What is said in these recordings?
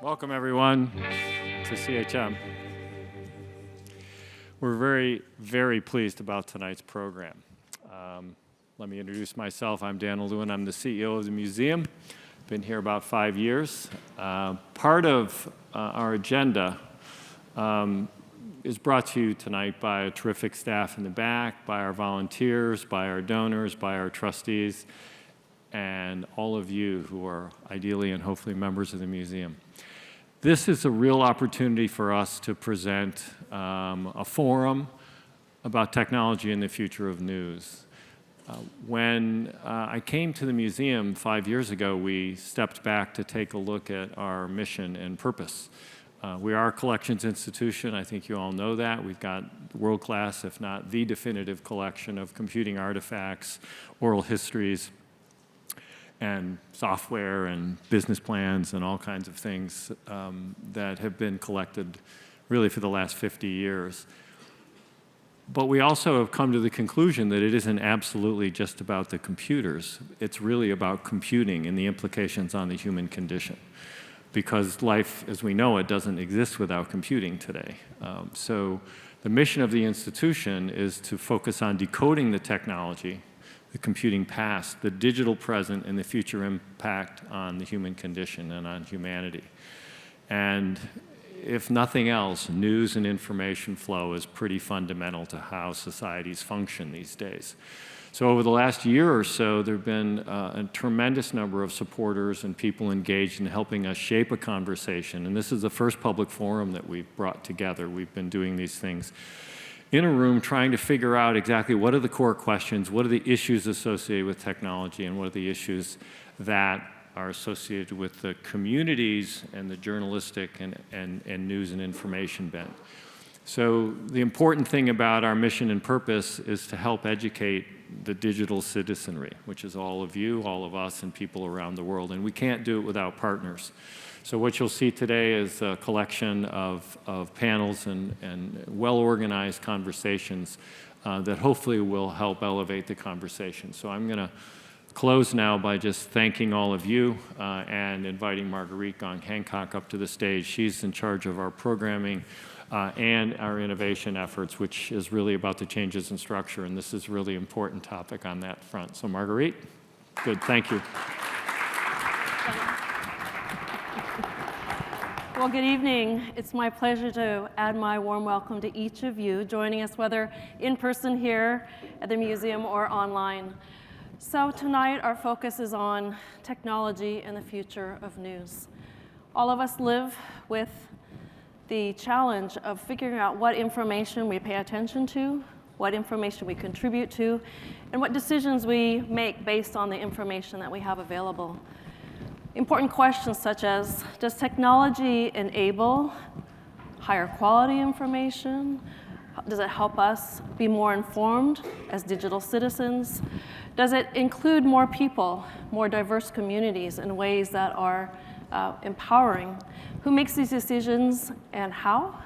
Welcome, everyone, to CHM. We're very, very pleased about tonight's program. Let me introduce myself. I'm Dan Lewin. I'm the CEO of the museum. Been here about 5 years. Part of our agenda is brought to you tonight by a terrific staff in the back, by our volunteers, by our donors, by our trustees, and all of you who are ideally and hopefully members of the museum. This is a real opportunity for us to present a forum about technology and the future of news. When I came to the museum 5 years ago, we stepped back to take a look at our mission and purpose. We are a collections institution. I think you all know that. We've got world-class, if not the definitive collection of computing artifacts, oral histories, and software and business plans and all kinds of things that have been collected really for the last 50 years. But we also have come to the conclusion that it isn't absolutely just about the computers. It's really about computing and the implications on the human condition. Because life, as we know it, doesn't exist without computing today. So the mission of the institution is to focus on decoding the technology, the computing past, the digital present, and the future impact on the human condition and on humanity. And if nothing else, news and information flow is pretty fundamental to how societies function these days. So over the last year or so, there have been a tremendous number of supporters and people engaged in helping us shape a conversation. And this is the first public forum that we've brought together. We've been doing these things in a room trying to figure out exactly what are the core questions, what are the issues associated with technology, and what are the issues that are associated with the communities and the journalistic and news and information bent. So the important thing about our mission and purpose is to help educate the digital citizenry, which is all of you, all of us, and people around the world. And we can't do it without partners. So what you'll see today is a collection of panels and well-organized conversations that hopefully will help elevate the conversation. So I'm going to close now by just thanking all of you and inviting Marguerite Gong-Hancock up to the stage. She's in charge of our programming and our innovation efforts, which is really about the changes in structure, and this is a really important topic on that front. So Marguerite, good, thank you. Well, good evening. It's my pleasure to add my warm welcome to each of you joining us, whether in person here at the museum or online. So tonight, our focus is on technology and the future of news. All of us live with the challenge of figuring out what information we pay attention to, what information we contribute to, and what decisions we make based on the information that we have available. Important questions such as, does technology enable higher quality information? Does it help us be more informed as digital citizens? Does it include more people, more diverse communities in ways that are empowering? Who makes these decisions and how?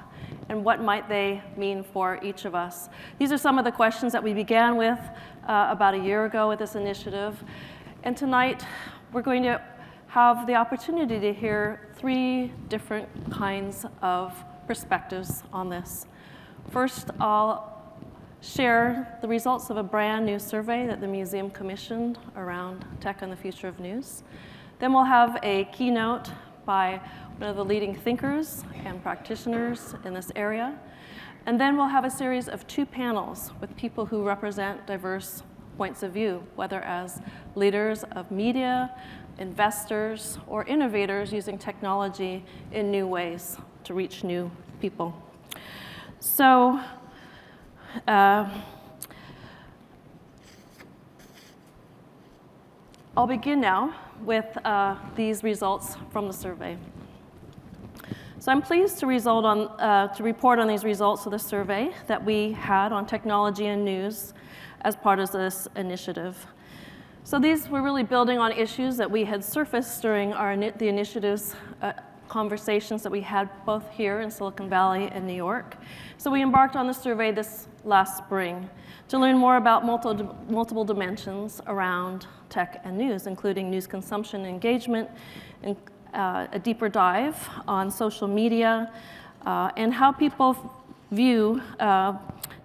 And what might they mean for each of us? These are some of the questions that we began with about a year ago with this initiative. And tonight, we're going to have the opportunity to hear 3 different kinds of perspectives on this. First, I'll share the results of a brand new survey that the museum commissioned around tech and the future of news. Then we'll have a keynote by one of the leading thinkers and practitioners in this area. And then we'll have a series of 2 panels with people who represent diverse points of view, whether as leaders of media, investors, or innovators using technology in new ways to reach new people. So I'll begin now with these results from the survey. So I'm pleased to report on these results of the survey that we had on technology and news as part of this initiative. So these were really building on issues that we had surfaced during the initiative's conversations that we had both here in Silicon Valley and New York. So we embarked on the survey this last spring to learn more about multiple dimensions around tech and news, including news consumption and engagement, and a deeper dive on social media, and how people view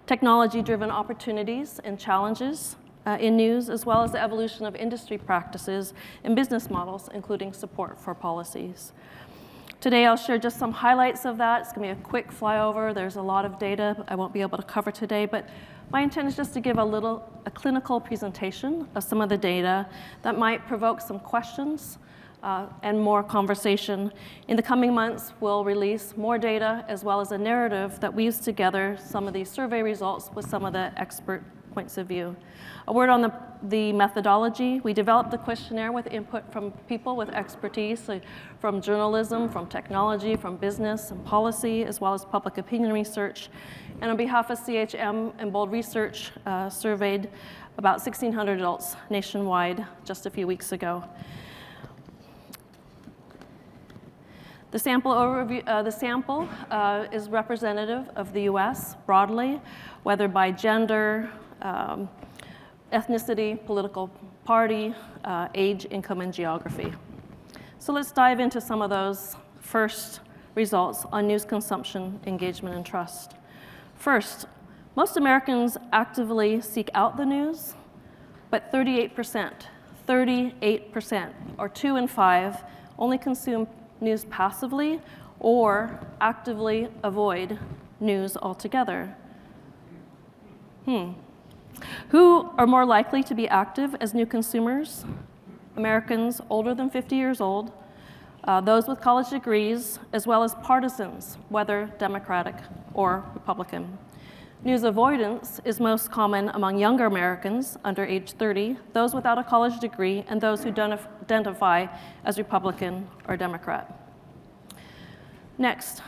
technology-driven opportunities and challenges in news, as well as the evolution of industry practices and business models, including support for policies. Today, I'll share just some highlights of that. It's going to be a quick flyover. There's a lot of data I won't be able to cover today, but my intent is just to give a clinical presentation of some of the data that might provoke some questions and more conversation. In the coming months, we'll release more data as well as a narrative that weaves together some of these survey results with some of the expert points of view. A word on the methodology. We developed the questionnaire with input from people with expertise, so from journalism, from technology, from business and policy, as well as public opinion research. And on behalf of CHM and Bold Research, surveyed about 1,600 adults nationwide just a few weeks ago. The sample overview, is representative of the US broadly, whether by gender, ethnicity, political party, age, income, and geography. So let's dive into some of those first results on news consumption, engagement, and trust. First, most Americans actively seek out the news, but 38%, or 2 in 5, only consume news passively or actively avoid news altogether. Who are more likely to be active as new consumers? Americans older than 50 years old, those with college degrees, as well as partisans, whether Democratic or Republican. News avoidance is most common among younger Americans under age 30, those without a college degree, and those who don't identify as Republican or Democrat. Next,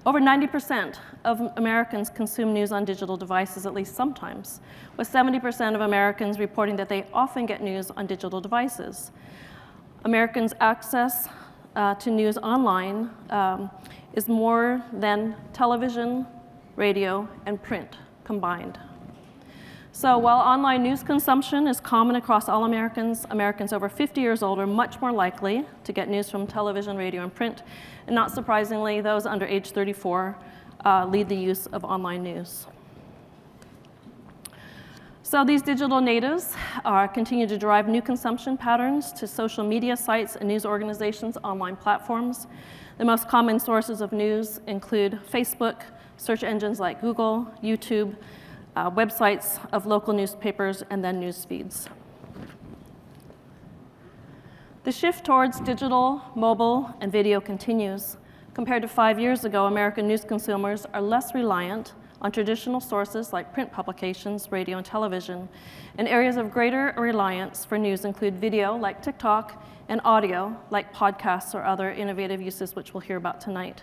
over 90% of Americans consume news on digital devices at least sometimes, with 70% of Americans reporting that they often get news on digital devices. Americans' access to news online is more than television, radio, and print combined. So while online news consumption is common across all Americans, Americans over 50 years old are much more likely to get news from television, radio, and print. And not surprisingly, those under age 34 lead the use of online news. So these digital natives continue to drive new consumption patterns to social media sites and news organizations' online platforms. The most common sources of news include Facebook, search engines like Google, YouTube, websites of local newspapers, and then news feeds. The shift towards digital, mobile, and video continues. Compared to 5 years ago, American news consumers are less reliant on traditional sources like print publications, radio, and television. And areas of greater reliance for news include video, like TikTok, and audio, like podcasts or other innovative uses, which we'll hear about tonight.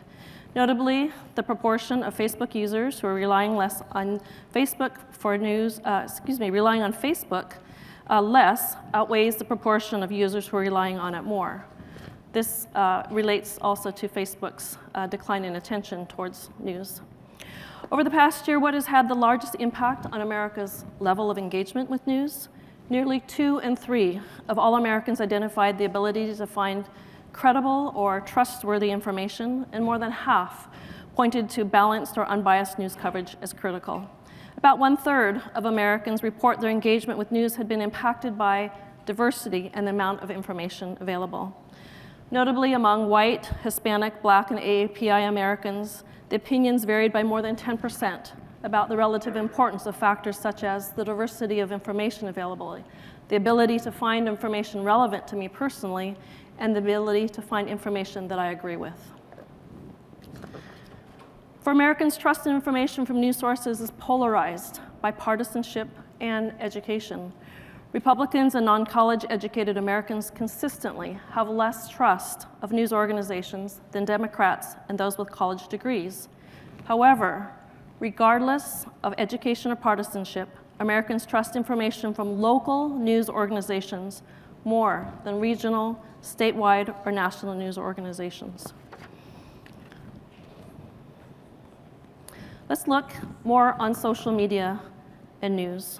Notably, the proportion of Facebook users who are relying less on Facebook for news, relying on Facebook less outweighs the proportion of users who are relying on it more. This relates also to Facebook's decline in attention towards news. Over the past year, what has had the largest impact on America's level of engagement with news? Nearly 2 in 3 of all Americans identified the ability to find credible or trustworthy information, and more than half pointed to balanced or unbiased news coverage as critical. About 1/3 of Americans report their engagement with news had been impacted by diversity and the amount of information available. Notably, among white, Hispanic, Black, and AAPI Americans, the opinions varied by more than 10% about the relative importance of factors such as the diversity of information availability, the ability to find information relevant to me personally, and the ability to find information that I agree with. For Americans, trust in information from news sources is polarized by partisanship and education. Republicans and non-college educated Americans consistently have less trust of news organizations than Democrats and those with college degrees. However, regardless of education or partisanship, Americans trust information from local news organizations more than regional, statewide, or national news organizations. Let's look more on social media and news.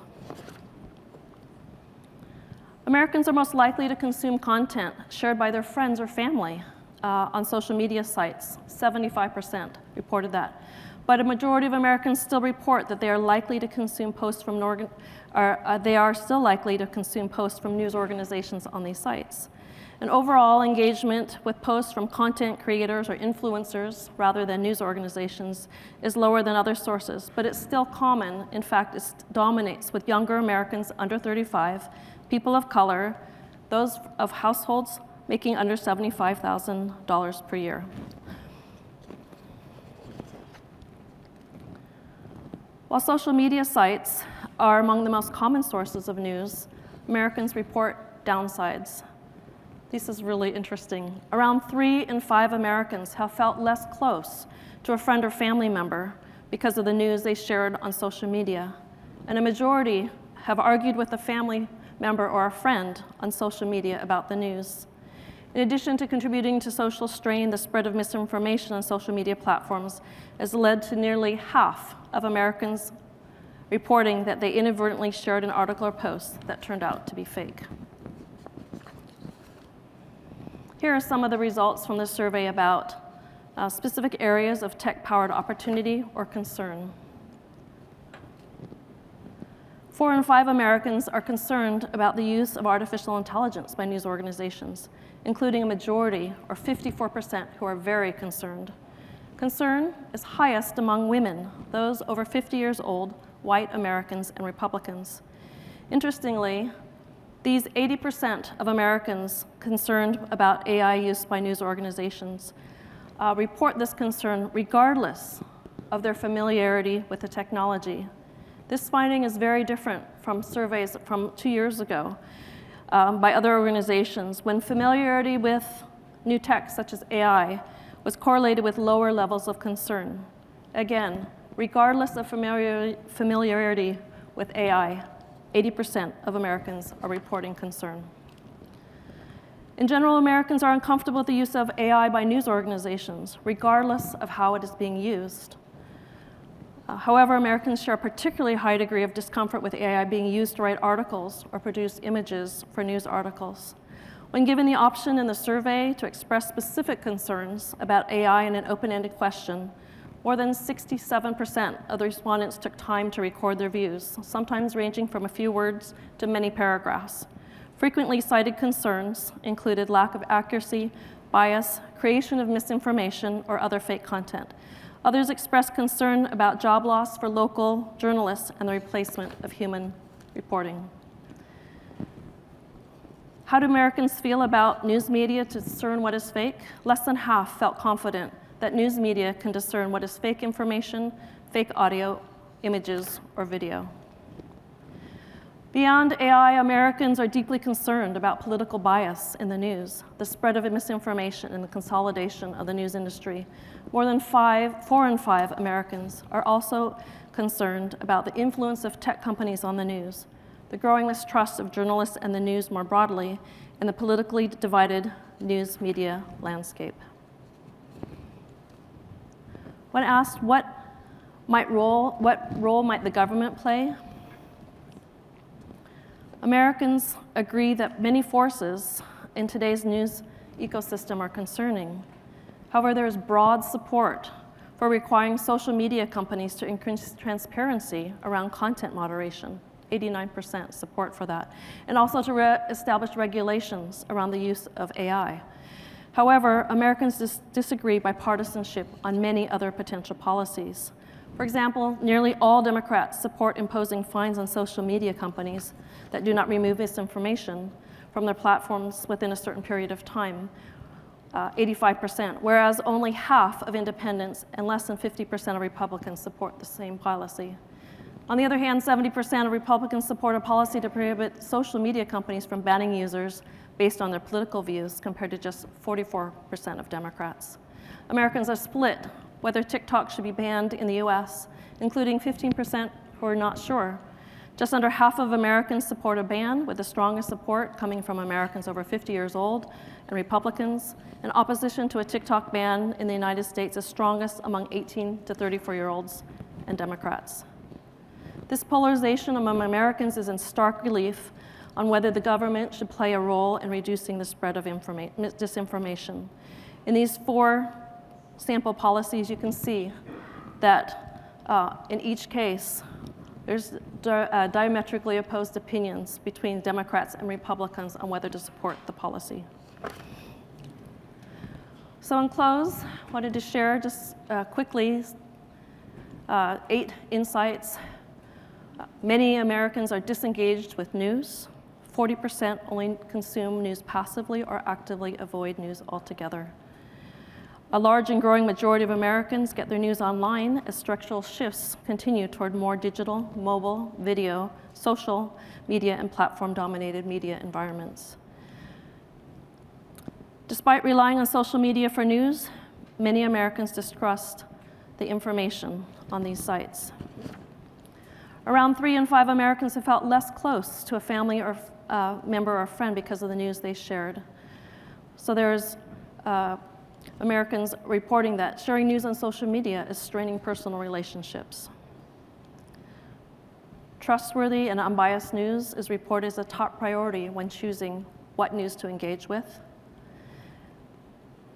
Americans are most likely to consume content shared by their friends or family on social media sites. 75% reported that. But a majority of Americans still report that they are likely to consume posts from news organizations on these sites. And overall engagement with posts from content creators or influencers rather than news organizations is lower than other sources, but it's still common. In fact, it dominates with younger Americans under 35, people of color, those of households making under $75,000 per year. While social media sites are among the most common sources of news, Americans report downsides. This is really interesting. Around 3 in 5 Americans have felt less close to a friend or family member because of the news they shared on social media. And a majority have argued with a family member or a friend on social media about the news. In addition to contributing to social strain, the spread of misinformation on social media platforms has led to nearly half of Americans reporting that they inadvertently shared an article or post that turned out to be fake. Here are some of the results from the survey about specific areas of tech-powered opportunity or concern. 4 in 5 Americans are concerned about the use of artificial intelligence by news organizations, including a majority, or 54%, who are very concerned. Concern is highest among women, those over 50 years old, white Americans, and Republicans. Interestingly, these 80% of Americans concerned about AI use by news organizations report this concern regardless of their familiarity with the technology. This finding is very different from surveys from 2 years ago by other organizations, when familiarity with new tech, such as AI, was correlated with lower levels of concern. Again, regardless of familiarity with AI, 80% of Americans are reporting concern. In general, Americans are uncomfortable with the use of AI by news organizations, regardless of how it is being used. However, Americans share a particularly high degree of discomfort with AI being used to write articles or produce images for news articles. When given the option in the survey to express specific concerns about AI in an open-ended question, more than 67% of the respondents took time to record their views, sometimes ranging from a few words to many paragraphs. Frequently cited concerns included lack of accuracy, bias, creation of misinformation, or other fake content. Others expressed concern about job loss for local journalists and the replacement of human reporting. How do Americans feel about news media to discern what is fake? Less than half felt confident that news media can discern what is fake information, fake audio, images, or video. Beyond AI, Americans are deeply concerned about political bias in the news, the spread of misinformation, and the consolidation of the news industry. More than 4 in 5 Americans are also concerned about the influence of tech companies on the news, the growing mistrust of journalists and the news more broadly, and the politically divided news media landscape. When asked what role might the government play, Americans agree that many forces in today's news ecosystem are concerning. However, there is broad support for requiring social media companies to increase transparency around content moderation, 89% support for that, and also to establish regulations around the use of AI. However, Americans disagree by partisanship on many other potential policies. For example, nearly all Democrats support imposing fines on social media companies that do not remove misinformation from their platforms within a certain period of time, 85%, whereas only half of independents and less than 50% of Republicans support the same policy. On the other hand, 70% of Republicans support a policy to prohibit social media companies from banning users based on their political views, compared to just 44% of Democrats. Americans are split whether TikTok should be banned in the US, including 15% who are not sure. Just under half of Americans support a ban, with the strongest support coming from Americans over 50 years old and Republicans. And opposition to a TikTok ban in the United States is strongest among 18 to 34-year-olds and Democrats. This polarization among Americans is in stark relief on whether the government should play a role in reducing the spread of disinformation. In these 4 sample policies, you can see that in each case, there's diametrically opposed opinions between Democrats and Republicans on whether to support the policy. So in close, I wanted to share just quickly 8 insights. Many Americans are disengaged with news. 40% only consume news passively or actively avoid news altogether. A large and growing majority of Americans get their news online as structural shifts continue toward more digital, mobile, video, social media, and platform-dominated media environments. Despite relying on social media for news, many Americans distrust the information on these sites. Around 3 in 5 Americans have felt less close to a family or member or friend because of the news they shared. So there's Americans reporting that sharing news on social media is straining personal relationships. Trustworthy and unbiased news is reported as a top priority when choosing what news to engage with.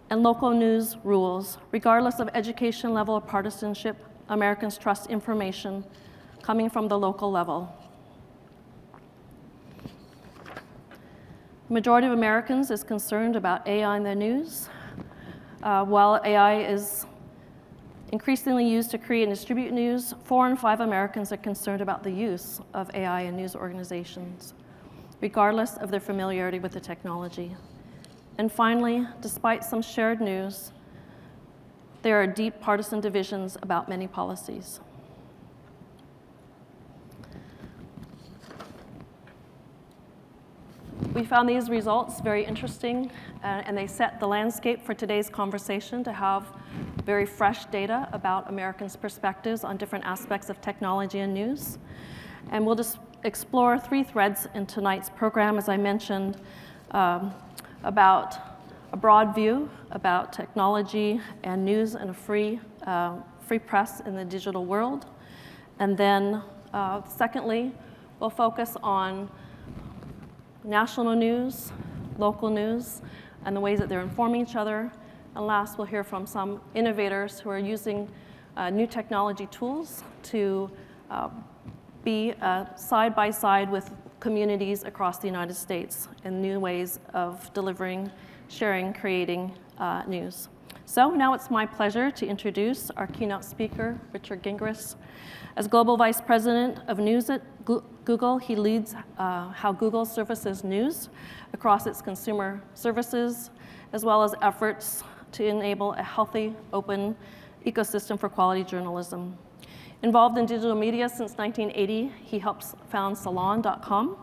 And local news rules. Regardless of education level or partisanship, Americans trust information coming from the local level. The majority of Americans is concerned about AI in the news. While AI is increasingly used to create and distribute news, 4 in 5 Americans are concerned about the use of AI in news organizations, regardless of their familiarity with the technology. And finally, despite some shared news, there are deep partisan divisions about many policies. We found these results very interesting, and they set the landscape for today's conversation to have very fresh data about Americans' perspectives on different aspects of technology and news. And we'll just explore 3 threads in tonight's program, as I mentioned, about a broad view about technology and news and a free press in the digital world. And then secondly, we'll focus on national news, local news, and the ways that they're informing each other. And last, we'll hear from some innovators who are using new technology tools to be side by side with communities across the United States in new ways of delivering, sharing, creating news. So now it's my pleasure to introduce our keynote speaker, Richard Gingras. As Global Vice President of News at Google, he leads how Google surfaces news across its consumer services, as well as efforts to enable a healthy, open ecosystem for quality journalism. Involved in digital media since 1980, he helped found Salon.com.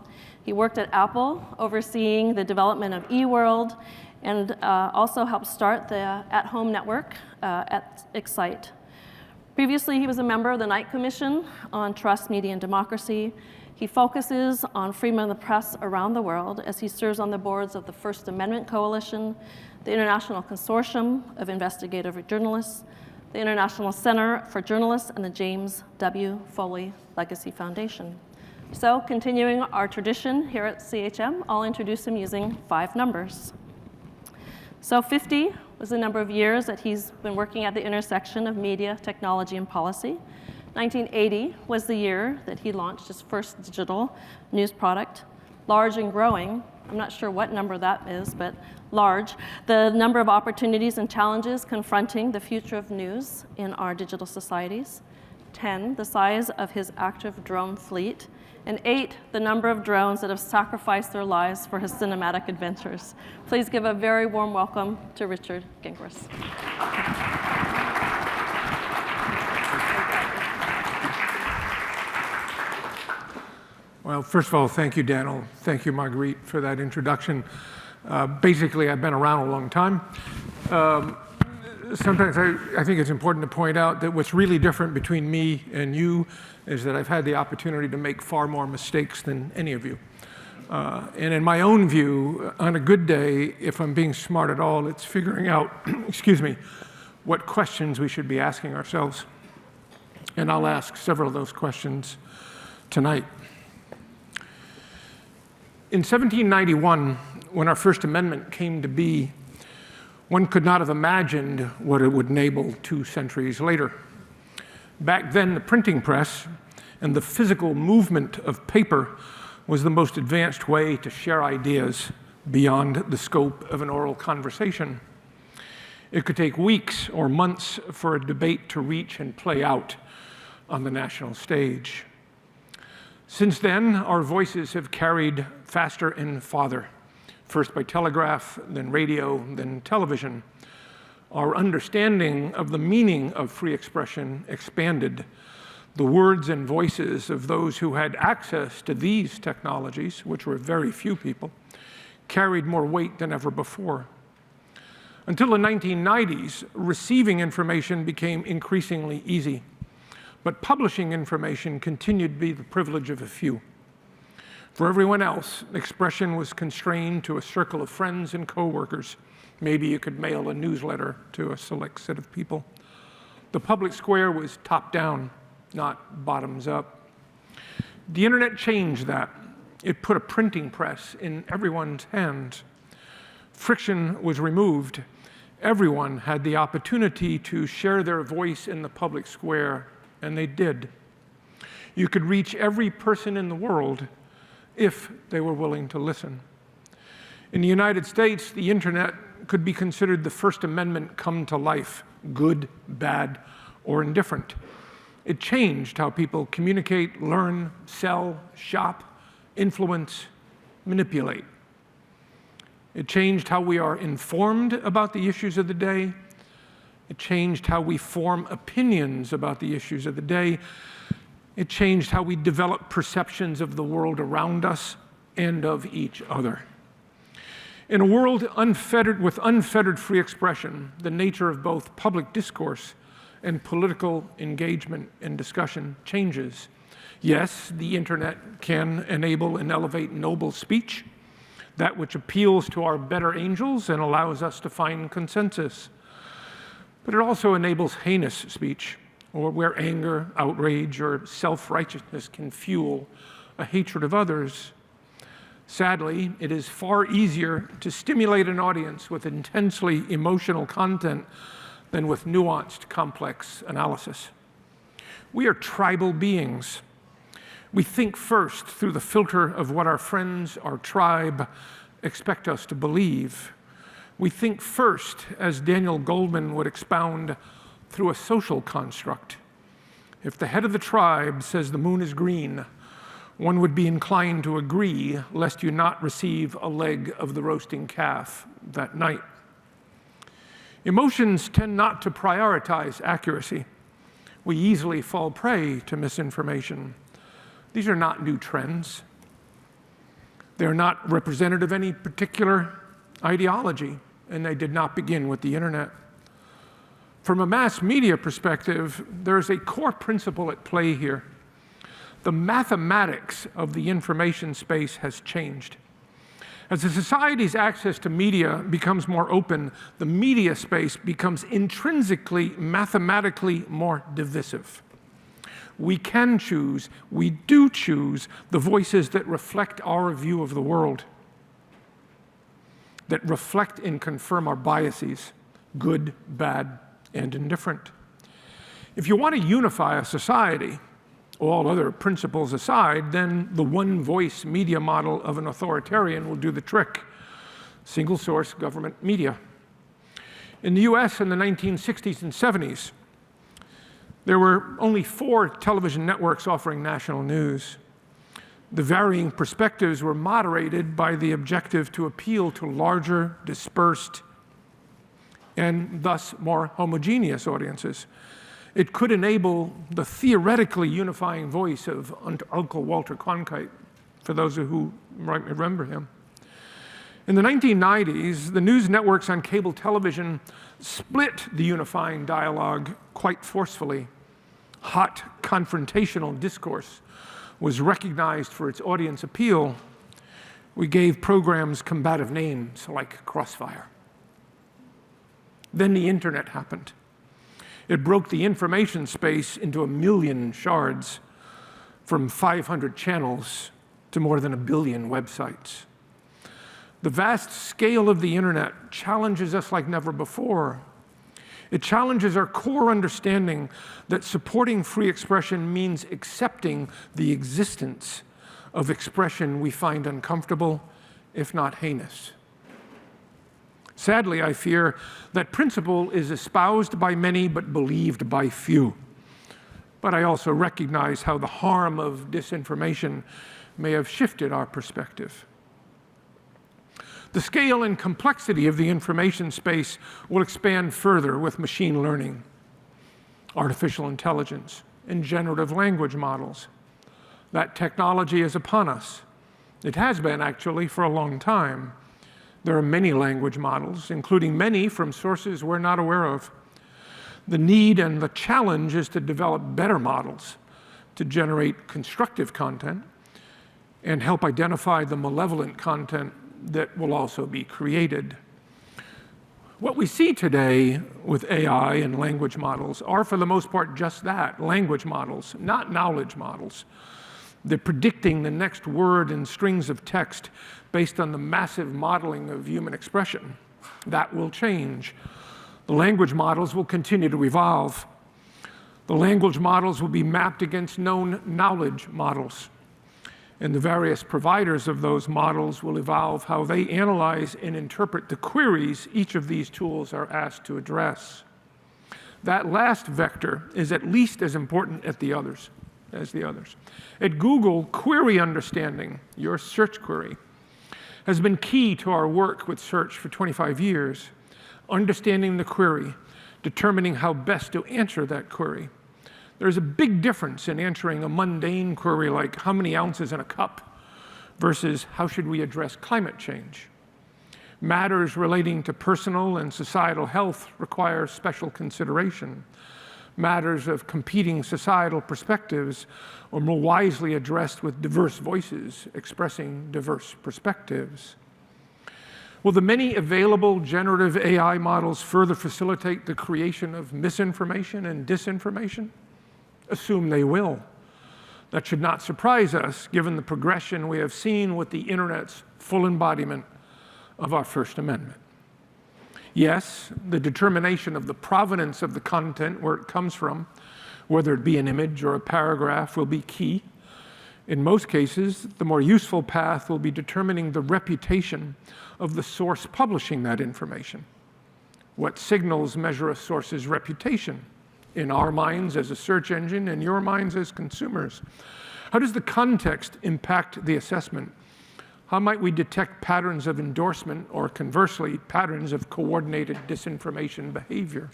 He worked at Apple, overseeing the development of eWorld, and also helped start the at-home network at Excite. Previously, he was a member of the Knight Commission on Trust, Media, and Democracy. He focuses on freedom of the press around the world as he serves on the boards of the First Amendment Coalition, the International Consortium of Investigative Journalists, the International Center for Journalists, and the James W. Foley Legacy Foundation. So, continuing our tradition here at CHM, I'll introduce him using 5 numbers. So 50 was the number of years that he's been working at the intersection of media, technology, and policy. 1980 was the year that he launched his first digital news product. Large and growing, I'm not sure what number that is, but large. The number of opportunities and challenges confronting the future of news in our digital societies. 10, the size of his active drone fleet. And 8, the number of drones that have sacrificed their lives for his cinematic adventures. Please give a very warm welcome to Richard Gingras. Well, first of all, thank you, Daniel. Thank you, Marguerite, for that introduction. Basically, I've been around a long time. Sometimes I think it's important to point out that what's really different between me and you is that I've had the opportunity to make far more mistakes than any of you. And in my own view, on a good day, if I'm being smart at all, it's figuring out, excuse me, what questions we should be asking ourselves. And I'll ask several of those questions tonight. In 1791, when our First Amendment came to be, one could not have imagined what it would enable 2 centuries later. Back then, the printing press and the physical movement of paper was the most advanced way to share ideas beyond the scope of an oral conversation. It could take weeks or months for a debate to reach and play out on the national stage. Since then, our voices have carried faster and farther, first by telegraph, then radio, then television. Our understanding of the meaning of free expression expanded. The words and voices of those who had access to these technologies, which were very few people, carried more weight than ever before. Until the 1990s, receiving information became increasingly easy, but publishing information continued to be the privilege of a few. For everyone else, expression was constrained to a circle of friends and coworkers. Maybe you could mail a newsletter to a select set of people. The public square was top-down, not bottoms-up. The internet changed that. It put a printing press in everyone's hands. Friction was removed. Everyone had the opportunity to share their voice in the public square, and they did. You could reach every person in the world if they were willing to listen. In the United States, the internet could be considered the First Amendment come to life, good, bad, or indifferent. It changed how people communicate, learn, sell, shop, influence, manipulate. It changed how we are informed about the issues of the day. It changed how we form opinions about the issues of the day. It changed how we develop perceptions of the world around us and of each other. In a world with unfettered free expression, the nature of both public discourse and political engagement and discussion changes. Yes, the internet can enable and elevate noble speech, that which appeals to our better angels and allows us to find consensus. But it also enables heinous speech, or where anger, outrage, or self-righteousness can fuel a hatred of others. Sadly, it is far easier to stimulate an audience with intensely emotional content than with nuanced, complex analysis. We are tribal beings. We think first through the filter of what our friends, our tribe, expect us to believe. We think first, as Daniel Goldman would expound, through a social construct. If the head of the tribe says the moon is green, one would be inclined to agree, lest you not receive a leg of the roasting calf that night. Emotions tend not to prioritize accuracy. We easily fall prey to misinformation. These are not new trends. They're not representative of any particular ideology, and they did not begin with the internet. From a mass media perspective, there's a core principle at play here. The mathematics of the information space has changed. As a society's access to media becomes more open, the media space becomes intrinsically, mathematically more divisive. We can choose, we do choose, the voices that reflect our view of the world, that reflect and confirm our biases, good, bad, and indifferent. If you want to unify a society, all other principles aside, then the one-voice media model of an authoritarian will do the trick. Single-source government media. In the US in the 1960s and 70s, there were only 4 television networks offering national news. The varying perspectives were moderated by the objective to appeal to larger, dispersed, and thus more homogeneous audiences. It could enable the theoretically unifying voice of Uncle Walter Cronkite, for those who might remember him. In the 1990s, the news networks on cable television split the unifying dialogue quite forcefully. Hot, confrontational discourse was recognized for its audience appeal. We gave programs combative names like Crossfire. Then the internet happened. It broke the information space into 1 million shards, from 500 channels to more than 1 billion websites. The vast scale of the internet challenges us like never before. It challenges our core understanding that supporting free expression means accepting the existence of expression we find uncomfortable, if not heinous. Sadly, I fear that principle is espoused by many but believed by few. But I also recognize how the harm of disinformation may have shifted our perspective. The scale and complexity of the information space will expand further with machine learning, artificial intelligence, and generative language models. That technology is upon us. It has been, actually, for a long time. There are many language models, including many from sources we're not aware of. The need and the challenge is to develop better models to generate constructive content and help identify the malevolent content that will also be created. What we see today with AI and language models are, for the most part, just that, language models, not knowledge models. They're predicting the next word in strings of text based on the massive modeling of human expression. That will change. The language models will continue to evolve. The language models will be mapped against known knowledge models. And the various providers of those models will evolve how they analyze and interpret the queries each of these tools are asked to address. That last vector is at least as important as the others. At Google, query understanding, your search query, has been key to our work with search for 25 years. Understanding the query, determining how best to answer that query. There's a big difference in answering a mundane query like how many ounces in a cup versus how should we address climate change. Matters relating to personal and societal health require special consideration. Matters of competing societal perspectives are more wisely addressed with diverse voices expressing diverse perspectives. Will the many available generative AI models further facilitate the creation of misinformation and disinformation? Assume they will. That should not surprise us, given the progression we have seen with the internet's full embodiment of our First Amendment. Yes, the determination of the provenance of the content, where it comes from, whether it be an image or a paragraph, will be key. In most cases, the more useful path will be determining the reputation of the source publishing that information. What signals measure a source's reputation? In our minds as a search engine, in your minds as consumers. How does the context impact the assessment? How might we detect patterns of endorsement or, conversely, patterns of coordinated disinformation behavior?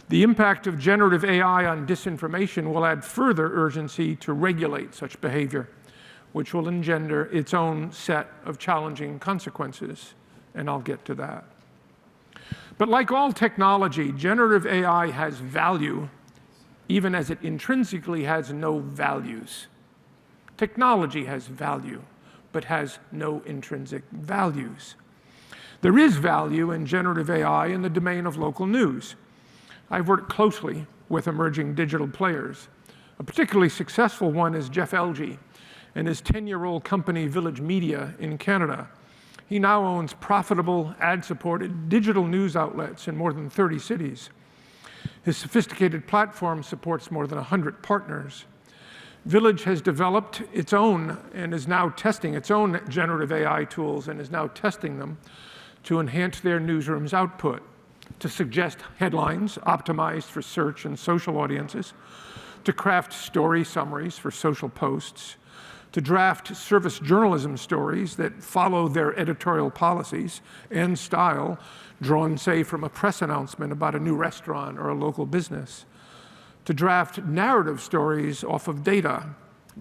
The impact of generative AI on disinformation will add further urgency to regulate such behavior, which will engender its own set of challenging consequences, and I'll get to that. But like all technology, generative AI has value, even as it intrinsically has no values. Technology has value, but has no intrinsic values. There is value in generative AI in the domain of local news. I've worked closely with emerging digital players. A particularly successful one is Jeff Elgie and his 10-year-old company, Village Media, in Canada. He now owns profitable, ad-supported digital news outlets in more than 30 cities. His sophisticated platform supports more than 100 partners. Village has developed its own and is now testing its own generative AI tools and is now testing them to enhance their newsroom's output, to suggest headlines optimized for search and social audiences, to craft story summaries for social posts, to draft service journalism stories that follow their editorial policies and style, drawn, say, from a press announcement about a new restaurant or a local business, to draft narrative stories off of data,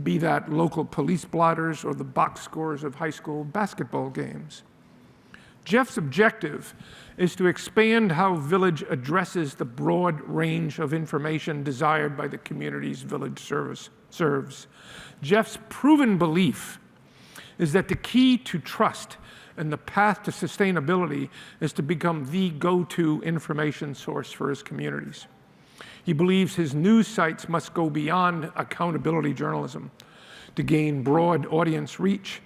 be that local police blotters or the box scores of high school basketball games. Jeff's objective is to expand how Village addresses the broad range of information desired by the communities Village serves. Jeff's proven belief is that the key to trust and the path to sustainability is to become the go-to information source for his communities. He believes his news sites must go beyond accountability journalism to gain broad audience reach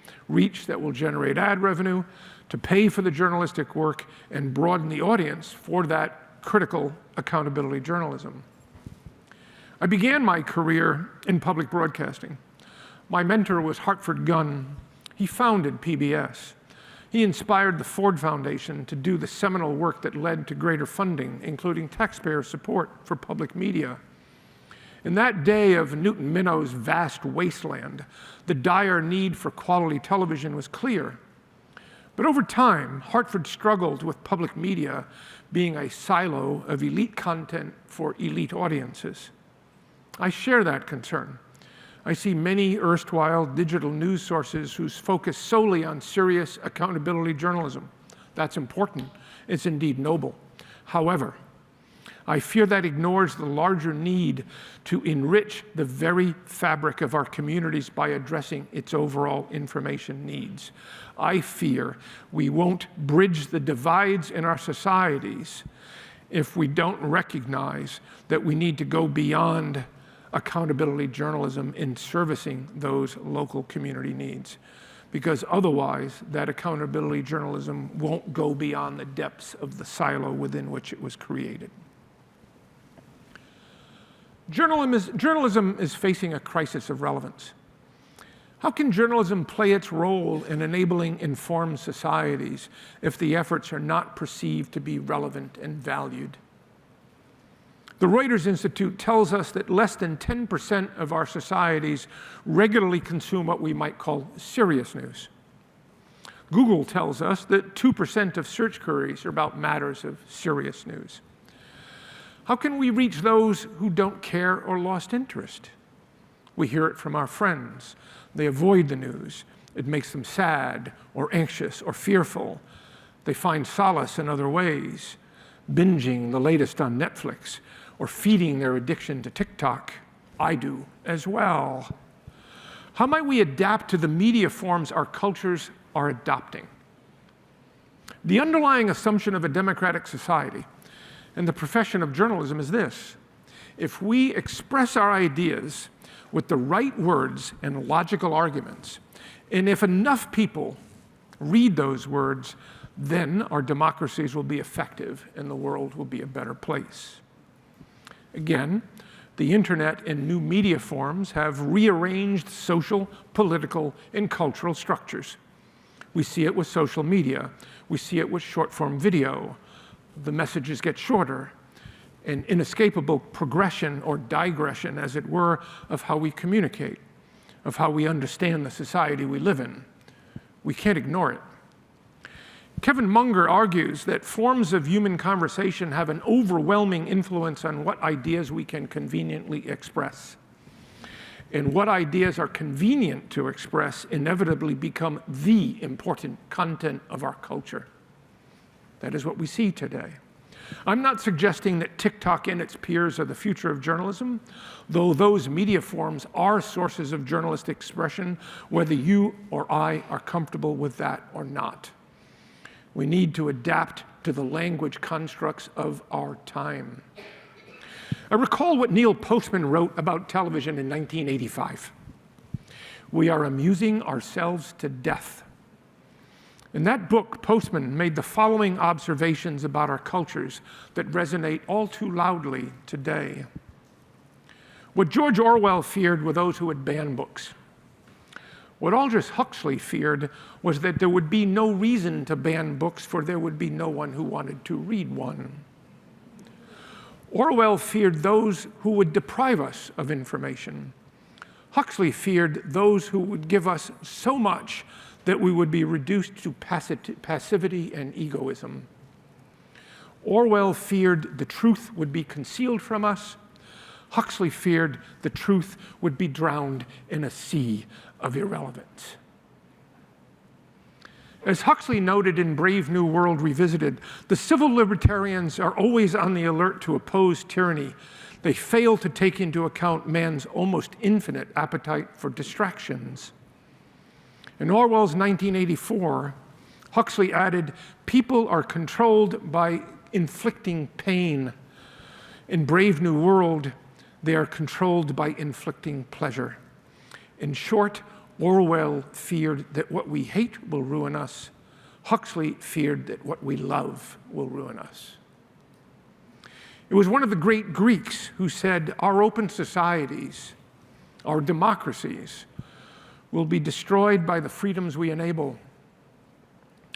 that will generate ad revenue, to pay for the journalistic work and broaden the audience for that critical accountability journalism. I began my career in public broadcasting. My mentor was Hartford Gunn. He founded PBS. He inspired the Ford Foundation to do the seminal work that led to greater funding, including taxpayer support for public media. In that day of Newton Minnow's vast wasteland, the dire need for quality television was clear. But over time, Hartford struggled with public media being a silo of elite content for elite audiences. I share that concern. I see many erstwhile digital news sources whose focus solely on serious accountability journalism. That's important. It's indeed noble. However, I fear that ignores the larger need to enrich the very fabric of our communities by addressing its overall information needs. I fear we won't bridge the divides in our societies if we don't recognize that we need to go beyond accountability journalism in servicing those local community needs, because otherwise that accountability journalism won't go beyond the depths of the silo within which it was created. Journalism is facing a crisis of relevance. How can journalism play its role in enabling informed societies if the efforts are not perceived to be relevant and valued? The Reuters Institute tells us that less than 10% of our societies regularly consume what we might call serious news. Google tells us that 2% of search queries are about matters of serious news. How can we reach those who don't care or lost interest? We hear it from our friends. They avoid the news. It makes them sad or anxious or fearful. They find solace in other ways, binging the latest on Netflix or feeding their addiction to TikTok. I do as well. How might we adapt to the media forms our cultures are adopting? The underlying assumption of a democratic society and the profession of journalism is this: if we express our ideas with the right words and logical arguments, and if enough people read those words, then our democracies will be effective and the world will be a better place. Again, the internet and new media forms have rearranged social, political, and cultural structures. We see it with social media. We see it with short-form video. The messages get shorter, an inescapable progression or digression, as it were, of how we communicate, of how we understand the society we live in. We can't ignore it. Kevin Munger argues that forms of human conversation have an overwhelming influence on what ideas we can conveniently express. And what ideas are convenient to express inevitably become the important content of our culture. That is what we see today. I'm not suggesting that TikTok and its peers are the future of journalism, though those media forms are sources of journalistic expression, whether you or I are comfortable with that or not. We need to adapt to the language constructs of our time. I recall what Neil Postman wrote about television in 1985. We are amusing ourselves to death. In that book, Postman made the following observations about our cultures that resonate all too loudly today. What George Orwell feared were those who would ban books. What Aldous Huxley feared was that there would be no reason to ban books, for there would be no one who wanted to read one. Orwell feared those who would deprive us of information. Huxley feared those who would give us so much that we would be reduced to passivity and egoism. Orwell feared the truth would be concealed from us. Huxley feared the truth would be drowned in a sea of irrelevance. As Huxley noted in Brave New World Revisited, the civil libertarians are always on the alert to oppose tyranny. They fail to take into account man's almost infinite appetite for distractions. In Orwell's 1984, Huxley added, "People are controlled by inflicting pain. In Brave New World, they are controlled by inflicting pleasure." In short, Orwell feared that what we hate will ruin us. Huxley feared that what we love will ruin us. It was one of the great Greeks who said, "Our open societies, our democracies, will be destroyed by the freedoms we enable."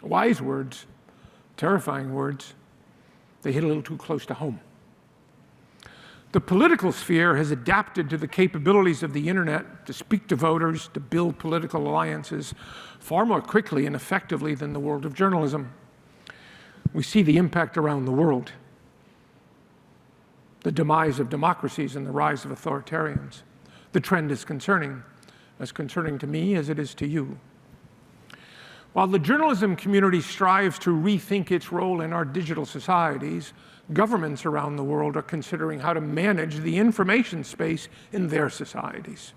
Wise words, terrifying words. They hit a little too close to home. The political sphere has adapted to the capabilities of the internet to speak to voters, to build political alliances far more quickly and effectively than the world of journalism. We see the impact around the world, the demise of democracies and the rise of authoritarians. The trend is concerning, as concerning to me as it is to you. While the journalism community strives to rethink its role in our digital societies, governments around the world are considering how to manage the information space in their societies.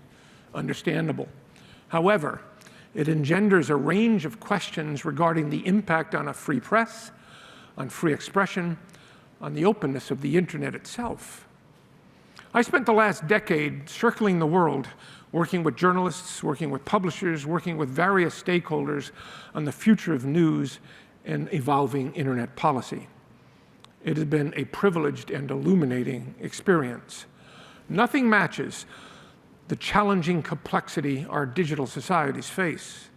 Understandable. However, it engenders a range of questions regarding the impact on a free press, on free expression, on the openness of the internet itself. I spent the last decade circling the world, working with journalists, working with publishers, working with various stakeholders on the future of news and evolving internet policy. It has been a privileged and illuminating experience. Nothing matches the challenging complexity our digital societies face.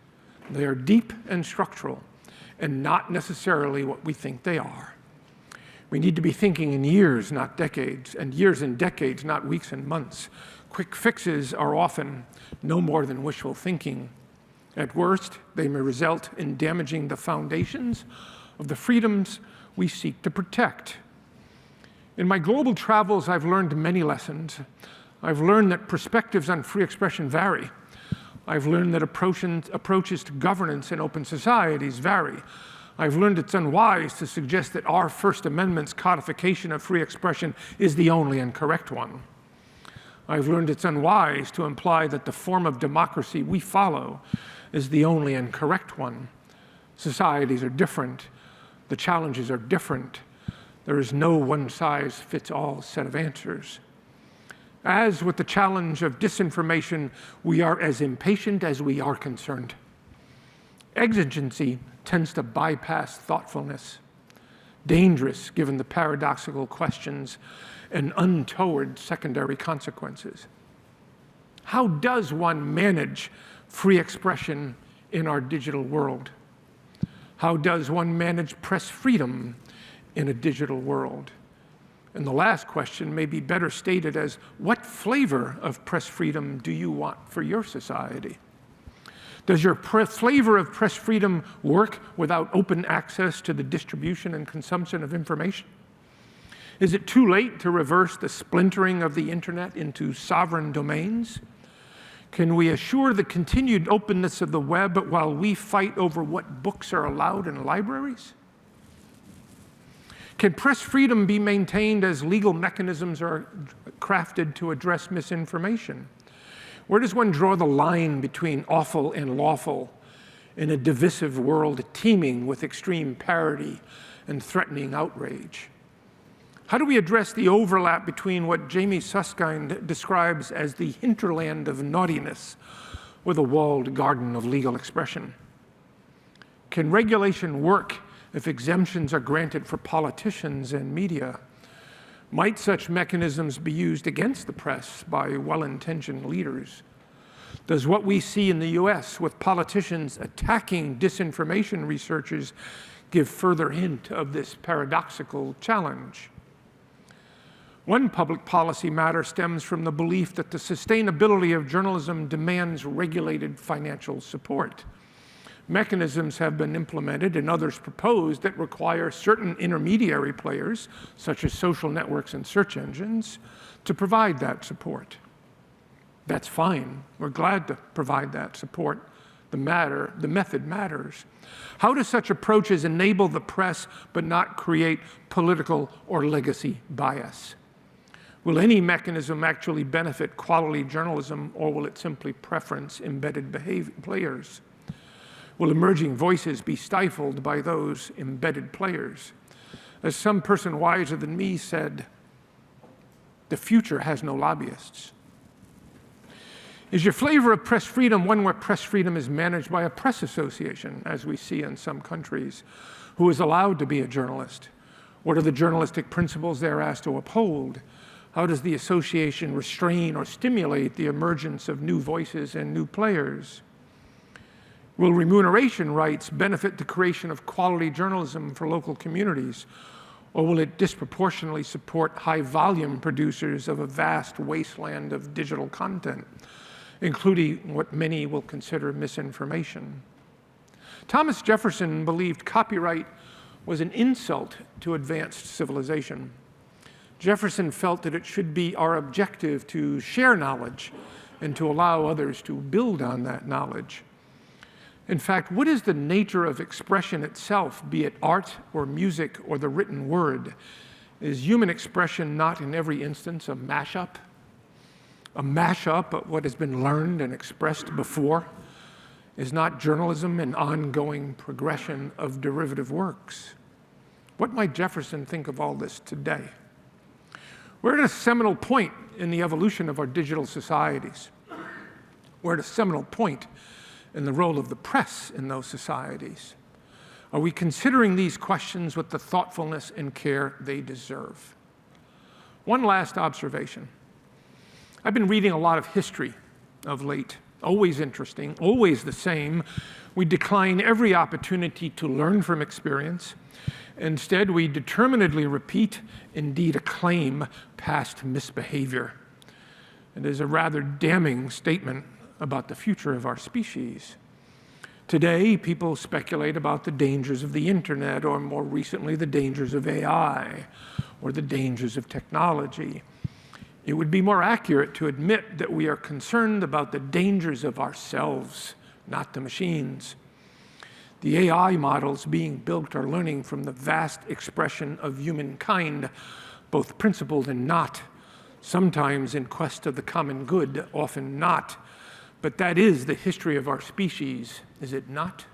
They are deep and structural, and not necessarily what we think they are. We need to be thinking in years, not decades, and years and decades, not weeks and months. Quick fixes are often no more than wishful thinking. At worst, they may result in damaging the foundations of the freedoms we seek to protect. In my global travels, I've learned many lessons. I've learned that perspectives on free expression vary. I've learned that approaches to governance in open societies vary. I've learned it's unwise to suggest that our First Amendment's codification of free expression is the only and correct one. I've learned it's unwise to imply that the form of democracy we follow is the only and correct one. Societies are different. The challenges are different. There is no one-size-fits-all set of answers. As with the challenge of disinformation, we are as impatient as we are concerned. Exigency tends to bypass thoughtfulness, dangerous given the paradoxical questions and untoward secondary consequences. How does one manage free expression in our digital world? How does one manage press freedom in a digital world? And the last question may be better stated as, what flavor of press freedom do you want for your society? Does your flavor of press freedom work without open access to the distribution and consumption of information? Is it too late to reverse the splintering of the internet into sovereign domains? Can we assure the continued openness of the web while we fight over what books are allowed in libraries? Can press freedom be maintained as legal mechanisms are crafted to address misinformation? Where does one draw the line between awful and lawful in a divisive world teeming with extreme parody and threatening outrage? How do we address the overlap between what Jamie Susskind describes as the hinterland of naughtiness with a walled garden of legal expression? Can regulation work if exemptions are granted for politicians and media? Might such mechanisms be used against the press by well-intentioned leaders? Does what we see in the US with politicians attacking disinformation researchers give further hint of this paradoxical challenge? One public policy matter stems from the belief that the sustainability of journalism demands regulated financial support. Mechanisms have been implemented and others proposed that require certain intermediary players, such as social networks and search engines, to provide that support. That's fine. We're glad to provide that support. The method matters. How do such approaches enable the press but not create political or legacy bias? Will any mechanism actually benefit quality journalism, or will it simply preference embedded players? Will emerging voices be stifled by those embedded players? As some person wiser than me said, the future has no lobbyists. Is your flavor of press freedom one where press freedom is managed by a press association, as we see in some countries, who is allowed to be a journalist? What are the journalistic principles they're asked to uphold? How does the association restrain or stimulate the emergence of new voices and new players? Will remuneration rights benefit the creation of quality journalism for local communities, or will it disproportionately support high-volume producers of a vast wasteland of digital content, including what many will consider misinformation? Thomas Jefferson believed copyright was an insult to advanced civilization. Jefferson felt that it should be our objective to share knowledge and to allow others to build on that knowledge. In fact, what is the nature of expression itself, be it art or music or the written word? Is human expression not in every instance a mashup? A mashup of what has been learned and expressed before? Is not journalism an ongoing progression of derivative works? What might Jefferson think of all this today? We're at a seminal point in the evolution of our digital societies. We're at a seminal point in the role of the press in those societies. Are we considering these questions with the thoughtfulness and care they deserve? One last observation. I've been reading a lot of history of late. Always interesting, always the same. We decline every opportunity to learn from experience. Instead, we determinedly repeat, indeed acclaim, past misbehavior. It is a rather damning statement about the future of our species. Today, people speculate about the dangers of the internet, or more recently, the dangers of AI, or the dangers of technology. It would be more accurate to admit that we are concerned about the dangers of ourselves, not the machines. The AI models being built are learning from the vast expression of humankind, both principled and not, sometimes in quest of the common good, often not. But that is the history of our species, is it not?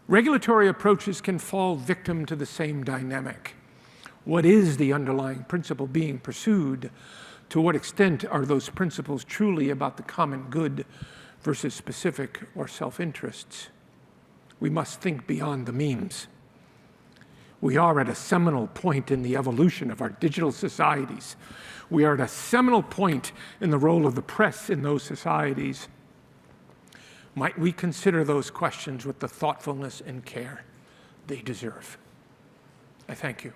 Regulatory approaches can fall victim to the same dynamic. What is the underlying principle being pursued? To what extent are those principles truly about the common good versus specific or self-interests? We must think beyond the memes. We are at a seminal point in the evolution of our digital societies. We are at a seminal point in the role of the press in those societies. Might we consider those questions with the thoughtfulness and care they deserve? I thank you.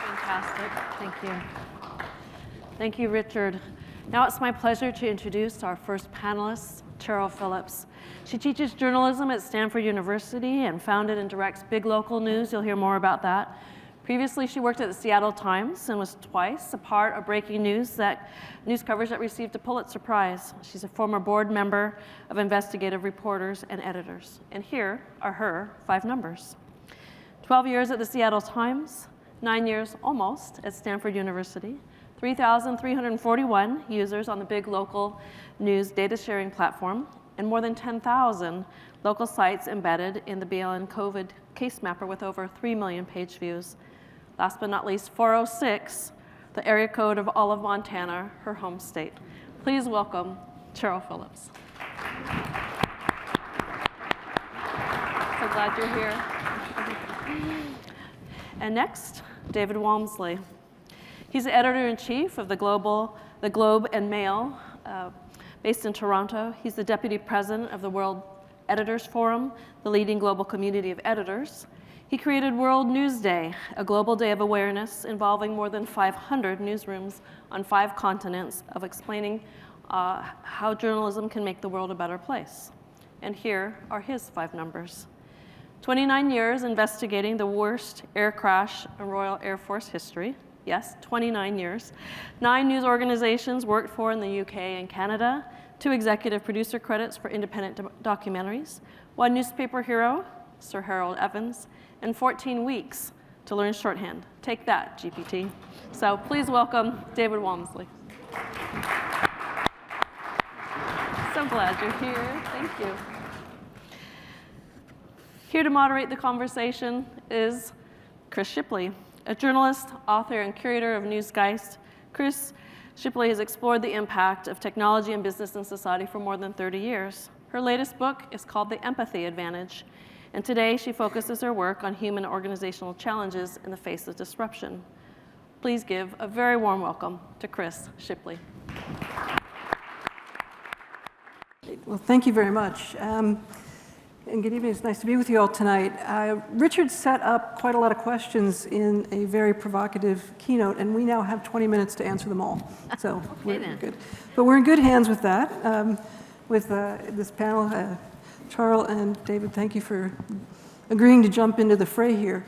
Fantastic. Thank you. Thank you, Richard. Now it's my pleasure to introduce our first panelist, Cheryl Phillips. She teaches journalism at Stanford University and founded and directs Big Local News. You'll hear more about that. Previously, she worked at the Seattle Times and was twice a part of breaking news coverage that received a Pulitzer Prize. She's a former board member of Investigative Reporters and Editors. And here are her 5 numbers. 12 years at the Seattle Times, 9 years almost at Stanford University, 3,341 users on the Big Local News data sharing platform, and more than 10,000 local sites embedded in the BLN COVID case mapper with over 3 million page views. Last but not least, 406, the area code of all of Montana, her home state. Please welcome Cheryl Phillips. So glad you're here. And next, David Walmsley. He's the editor-in-chief of the Globe and Mail, based in Toronto. He's the deputy president of the World Editors Forum, the leading global community of editors. He created World News Day, a global day of awareness involving more than 500 newsrooms on 5 continents of explaining how journalism can make the world a better place. And here are his 5 numbers. 29 years investigating the worst air crash in Royal Air Force history. Yes, 29 years. 9 news organizations worked for in the UK and Canada, 2 executive producer credits for independent documentaries, 1 newspaper hero, Sir Harold Evans, and 14 weeks to learn shorthand. Take that, GPT. So please welcome David Walmsley. So glad you're here. Thank you. Here to moderate the conversation is Chris Shipley, a journalist, author, and curator of Newsgeist. Chris Shipley has explored the impact of technology in business and society for more than 30 years. Her latest book is called The Empathy Advantage, and today she focuses her work on human organizational challenges in the face of disruption. Please give a very warm welcome to Chris Shipley. Well, thank you very much. And good evening. It's nice to be with you all tonight. Richard set up quite a lot of questions in a very provocative keynote, and we now have 20 minutes to answer them all. So we're good. But we're in good hands with that, with this panel. Charles and David, thank you for agreeing to jump into the fray here.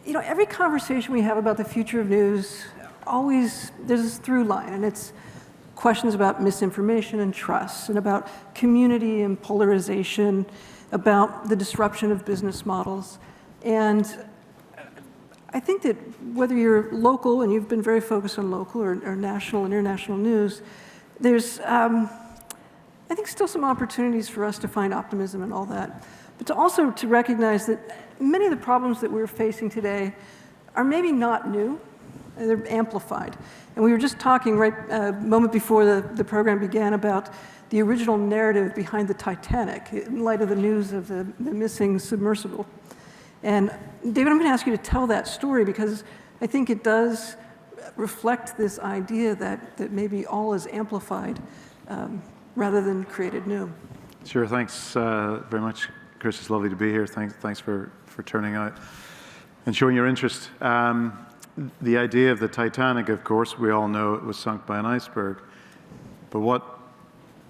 You know, every conversation we have about the future of news, always there's this through line, and it's questions about misinformation and trust, and about community and polarization, about the disruption of business models. And I think that whether you're local, and you've been very focused on local or national and international news, there's, I think, still some opportunities for us to find optimism and all that. But to also to recognize that many of the problems that we're facing today are maybe not new, they're amplified. And we were just talking right a moment before the program began about the original narrative behind the Titanic in light of the news of the missing submersible. And David, I'm going to ask you to tell that story because I think it does reflect this idea that maybe all is amplified rather than created new. Sure, thanks very much, Chris. It's lovely to be here. Thanks for turning out and showing your interest. The idea of the Titanic, of course, we all know it was sunk by an iceberg. But what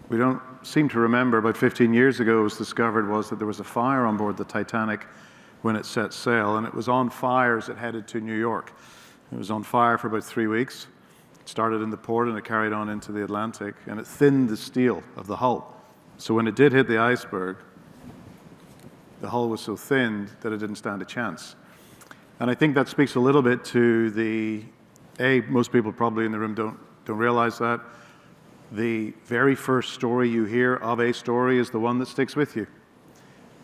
we don't seem to remember about 15 years ago was discovered was that there was a fire on board the Titanic when it set sail, and it was on fire as it headed to New York. It was on fire for about 3 weeks. It started in the port and it carried on into the Atlantic, and it thinned the steel of the hull. So when it did hit the iceberg, the hull was so thinned that it didn't stand a chance. And I think that speaks a little bit to most people probably in the room don't realize that. The very first story you hear of a story is the one that sticks with you.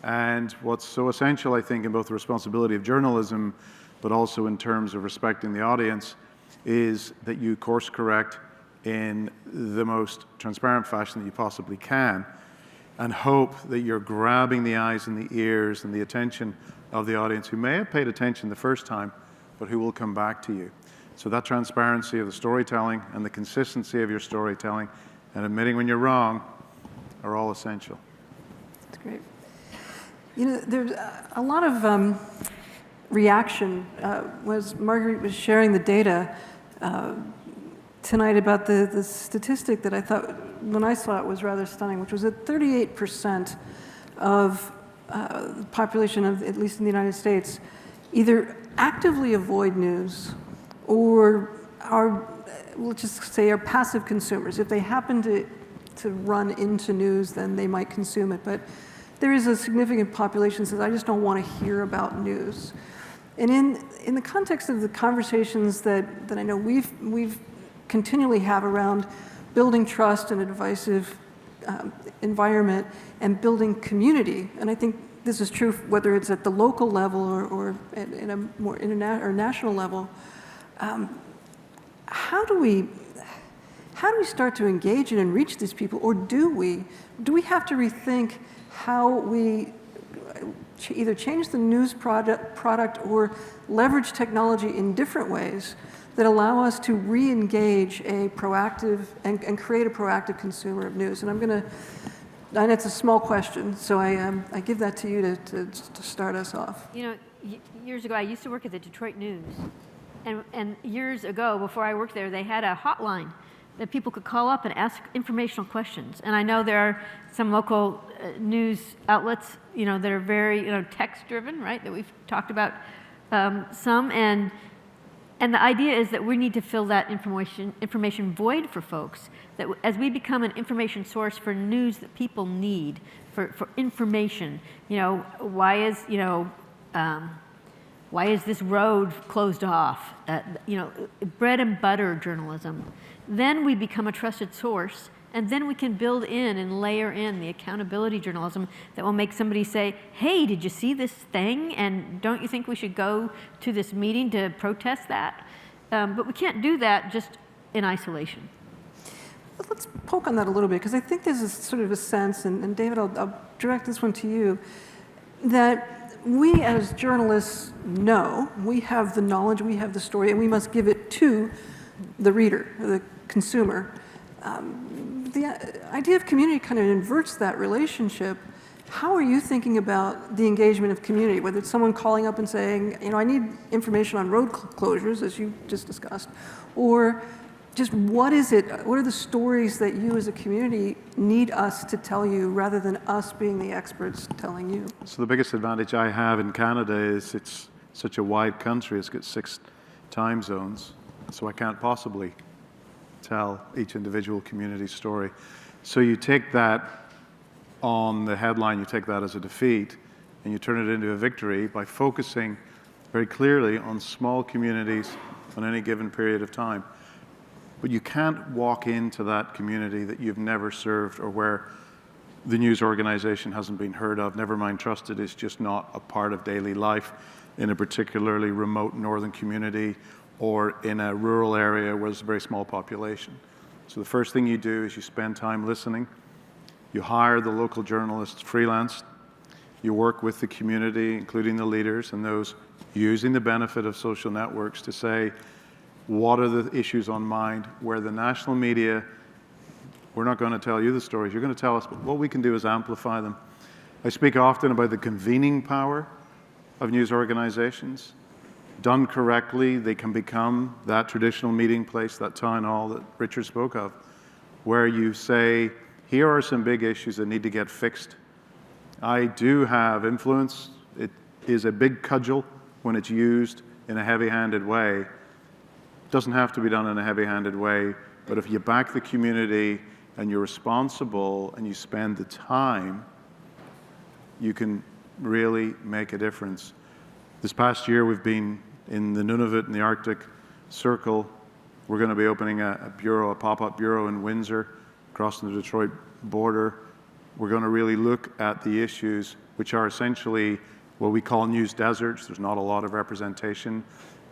And what's so essential, I think, in both the responsibility of journalism, but also in terms of respecting the audience, is that you course correct in the most transparent fashion that you possibly can, and hope that you're grabbing the eyes and the ears and the attention of the audience who may have paid attention the first time, but who will come back to you. So that transparency of the storytelling and the consistency of your storytelling and admitting when you're wrong are all essential. That's great. You know, there's a lot of reaction was Marguerite was sharing the data tonight about the statistic that I thought, when I saw it, was rather stunning, which was that 38% of the population, at least in the United States, either actively avoid news or are, let's just say, are passive consumers. If they happen to run into news, then they might consume it. But there is a significant population that says, I just don't want to hear about news. And in the context of the conversations that I know we've continually have around building trust in a divisive environment and building community, and I think this is true whether it's at the local level or in a more international or national level, how do we start to engage and reach these people, or do we have to rethink how we either change the news product or leverage technology in different ways that allow us to re-engage a proactive and create a proactive consumer of news? And it's a small question, so I give that to you to start us off. You know, years ago I used to work at the Detroit News, and years ago, before I worked there, they had a hotline that people could call up and ask informational questions. And I know there are some local news outlets, you know, that are very, text-driven, right? That we've talked about some, and the idea is that we need to fill that information void for folks. That as we become an information source for news that people need for information, why Why is this road closed off? You know, bread and butter journalism. Then we become a trusted source, and then we can build in and layer in the accountability journalism that will make somebody say, hey, did you see this thing? And don't you think we should go to this meeting to protest that? But we can't do that just in isolation. But let's poke on that a little bit, because I think there's a sort of a sense, and David, I'll direct this one to you, that we as journalists know, we have the knowledge, we have the story, and we must give it to the reader, the consumer. The idea of community kind of inverts that relationship. How are you thinking about the engagement of community, whether it's someone calling up and saying, you know, I need information on road closures, as you just discussed, or just what is it, what are the stories that you as a community need us to tell you rather than us being the experts telling you? So the biggest advantage I have in Canada is it's such a wide country. It's got 6 time zones, so I can't possibly tell each individual community story. So you take that on the headline, you take that as a defeat, and you turn it into a victory by focusing very clearly on small communities on any given period of time. But you can't walk into that community that you've never served or where the news organization hasn't been heard of, never mind trusted, is just not a part of daily life in a particularly remote northern community or in a rural area where there's a very small population. So the first thing you do is you spend time listening. You hire the local journalists freelance. You work with the community, including the leaders and those using the benefit of social networks to say, what are the issues on mind where the national media, we're not going to tell you the stories, you're going to tell us, but what we can do is amplify them. I speak often about the convening power of news organizations. Done correctly, they can become that traditional meeting place, that town hall that Richard spoke of, where you say, here are some big issues that need to get fixed. I do have influence. It is a big cudgel when it's used in a heavy-handed way. It doesn't have to be done in a heavy-handed way, but if you back the community and you're responsible and you spend the time, you can really make a difference. This past year, we've been in the Nunavut and the Arctic Circle. We're going to be opening a bureau, a pop-up bureau in Windsor, crossing the Detroit border. We're going to really look at the issues which are essentially what we call news deserts. There's not a lot of representation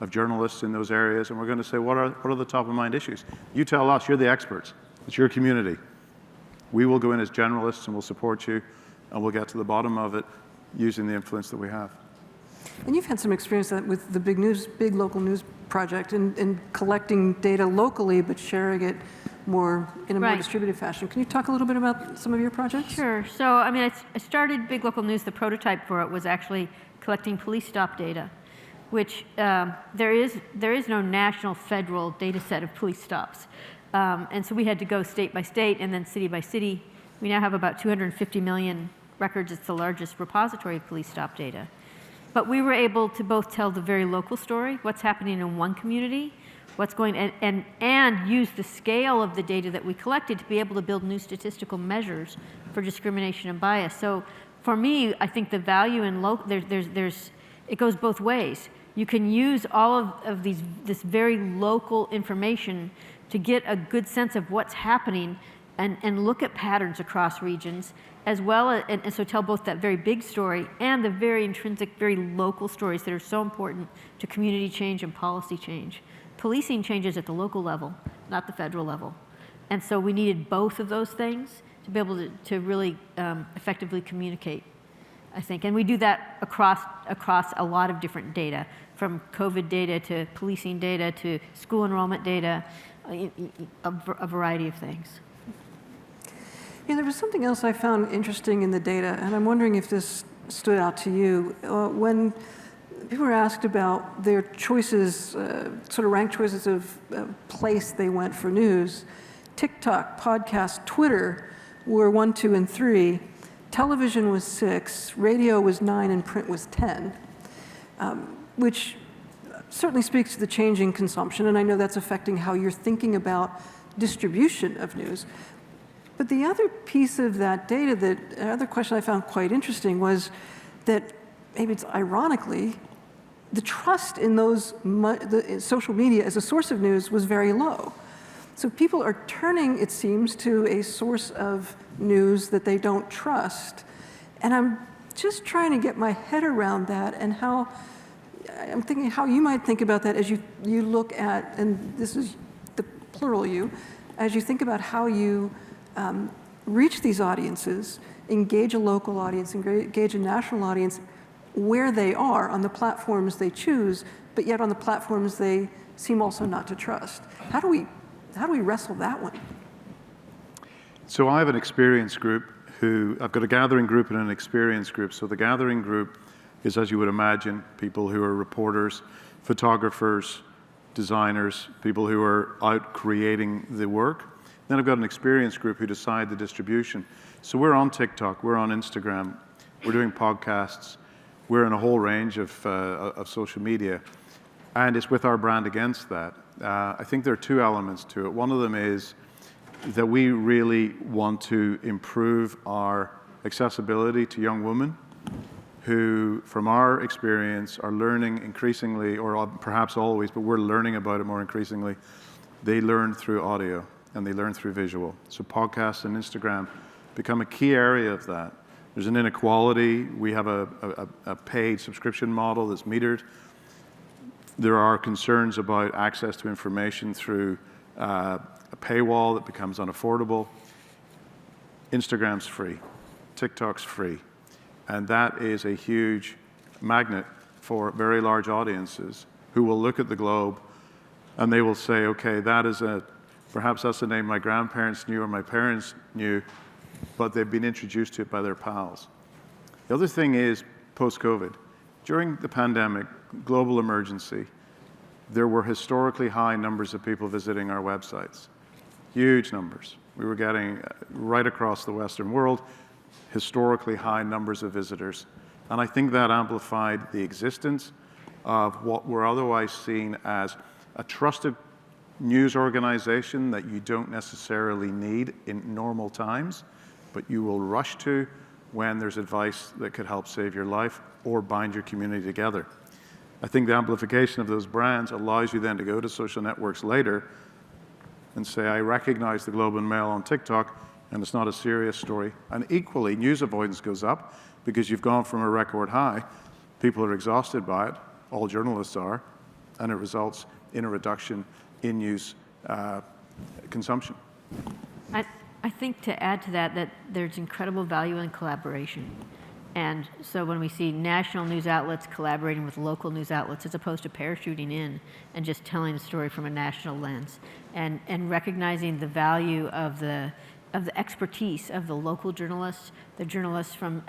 of journalists in those areas, and we're going to say, what are the top-of-mind issues? You tell us, you're the experts. It's your community. We will go in as generalists, and we'll support you, and we'll get to the bottom of it using the influence that we have. And you've had some experience with the big local news project in collecting data locally, but sharing it more in a more distributed fashion. Can you talk a little bit about some of your projects? Sure. So, I mean, I started Big Local News. The prototype for it was actually collecting police stop data, which there is no national federal data set of police stops. And so we had to go state by state and then city by city. We now have about 250 million records. It's the largest repository of police stop data. But we were able to both tell the very local story, what's happening in one community, what's going, and use the scale of the data that we collected to be able to build new statistical measures for discrimination and bias. So for me, I think the value in local, it goes both ways. You can use all of this very local information to get a good sense of what's happening and look at patterns across regions, as well as, and so tell both that very big story and the very intrinsic, very local stories that are so important to community change and policy change. Policing changes at the local level, not the federal level. And so we needed both of those things to be able to really effectively communicate, I think. And we do that across a lot of different data, from COVID data to policing data to school enrollment data, a variety of things. Yeah, there was something else I found interesting in the data, and I'm wondering if this stood out to you. When people were asked about their choices, sort of ranked choices of place they went for news, TikTok, podcast, Twitter were 1, 2, and 3. Television was 6, radio was 9, and print was 10, which certainly speaks to the changing consumption, and I know that's affecting how you're thinking about distribution of news. But the other piece of that data, another question I found quite interesting was that maybe it's ironically, the trust in social media as a source of news was very low. So people are turning, it seems, to a source of news that they don't trust. And I'm just trying to get my head around that, and I'm thinking how you might think about that as you look at, and this is the plural you, as you think about how you reach these audiences, engage a local audience, engage a national audience where they are on the platforms they choose, but yet on the platforms they seem also not to trust. How do we wrestle that one? So I have an experience group I've got a gathering group and an experience group. So the gathering group is, as you would imagine, people who are reporters, photographers, designers, people who are out creating the work. Then I've got an experience group who decide the distribution. So we're on TikTok, we're on Instagram, we're doing podcasts, we're in a whole range of social media, and it's with our brand against that. I think there are two elements to it. One of them is that we really want to improve our accessibility to young women who, from our experience, are learning increasingly, or perhaps always, but we're learning about it more increasingly. They learn through audio and they learn through visual. So podcasts and Instagram become a key area of that. There's an inequality. We have a paid subscription model that's metered. There are concerns about access to information through a paywall that becomes unaffordable. Instagram's free. TikTok's free. And that is a huge magnet for very large audiences who will look at the globe and they will say, okay, perhaps that's a name my grandparents knew or my parents knew, but they've been introduced to it by their pals. The other thing is post-COVID. During the pandemic, global emergency, there were historically high numbers of people visiting our websites. Huge numbers. We were getting, right across the Western world, historically high numbers of visitors. And I think that amplified the existence of what were otherwise seen as a trusted news organization that you don't necessarily need in normal times, but you will rush to when there's advice that could help save your life or bind your community together. I think the amplification of those brands allows you then to go to social networks later and say, I recognize the Globe and Mail on TikTok, and it's not a serious story. And equally, news avoidance goes up because you've gone from a record high. People are exhausted by it, all journalists are, and it results in a reduction in news consumption. I think to add to that there's incredible value in collaboration. And so when we see national news outlets collaborating with local news outlets as opposed to parachuting in and just telling the story from a national lens, and recognizing the value of the expertise of the local journalists, the journalists from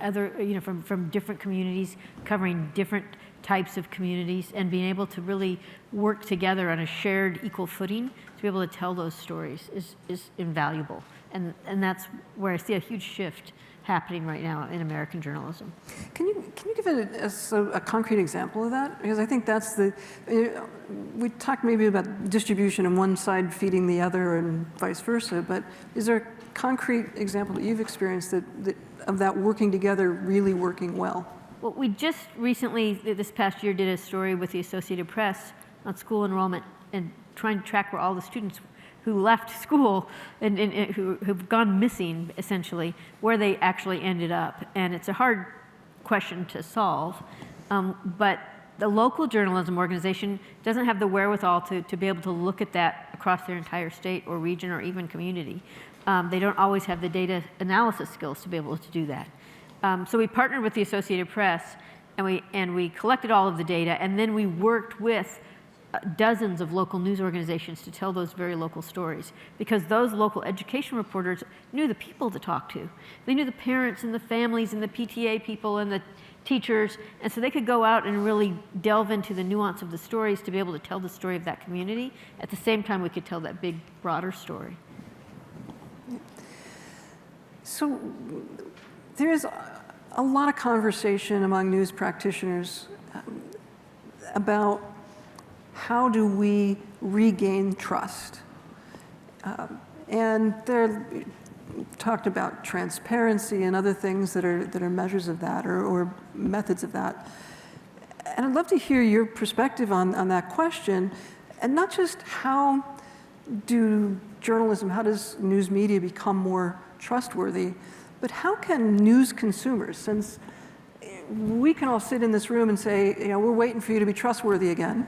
from different communities, covering different types of communities, and being able to really work together on a shared equal footing to be able to tell those stories is invaluable. And that's where I see a huge shift happening right now in American journalism. Can you give a concrete example of that? Because I think that's we talked maybe about distribution and one side feeding the other and vice versa, but is there a concrete example that you've experienced of that working together really working well? Well, we just recently, this past year, did a story with the Associated Press on school enrollment and trying to track where all the students who left school and who've gone missing, essentially, where they actually ended up. And it's a hard question to solve, but the local journalism organization doesn't have the wherewithal to be able to look at that across their entire state or region or even community. They don't always have the data analysis skills to be able to do that. So we partnered with the Associated Press, and we collected all of the data, and then we worked with dozens of local news organizations to tell those very local stories, because those local education reporters knew the people to talk to. They knew the parents and the families and the PTA people and the teachers, and so they could go out and really delve into the nuance of the stories to be able to tell the story of that community. At the same time, we could tell that big, broader story. So there is a lot of conversation among news practitioners about how do we regain trust? And they're talked about transparency and other things that are measures of that or methods of that. And I'd love to hear your perspective on that question, and not just how do journalism, how does news media become more trustworthy, but how can news consumers, since we can all sit in this room and say, you know, we're waiting for you to be trustworthy again,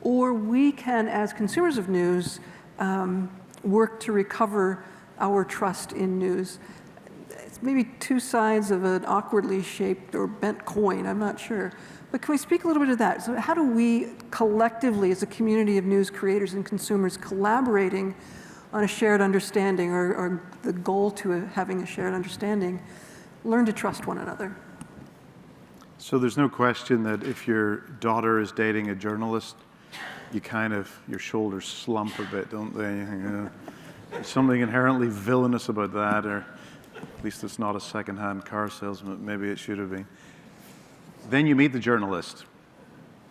or we can, as consumers of news, work to recover our trust in news. It's maybe two sides of an awkwardly shaped or bent coin, I'm not sure. But can we speak a little bit of that? So how do we collectively, as a community of news creators and consumers, collaborating on a shared understanding, or the goal to having a shared understanding, learn to trust one another? So there's no question that if your daughter is dating a journalist, you kind of, your shoulders slump a bit, don't they? You know, there's something inherently villainous about that, or at least it's not a second-hand car salesman. Maybe it should have been. Then you meet the journalist,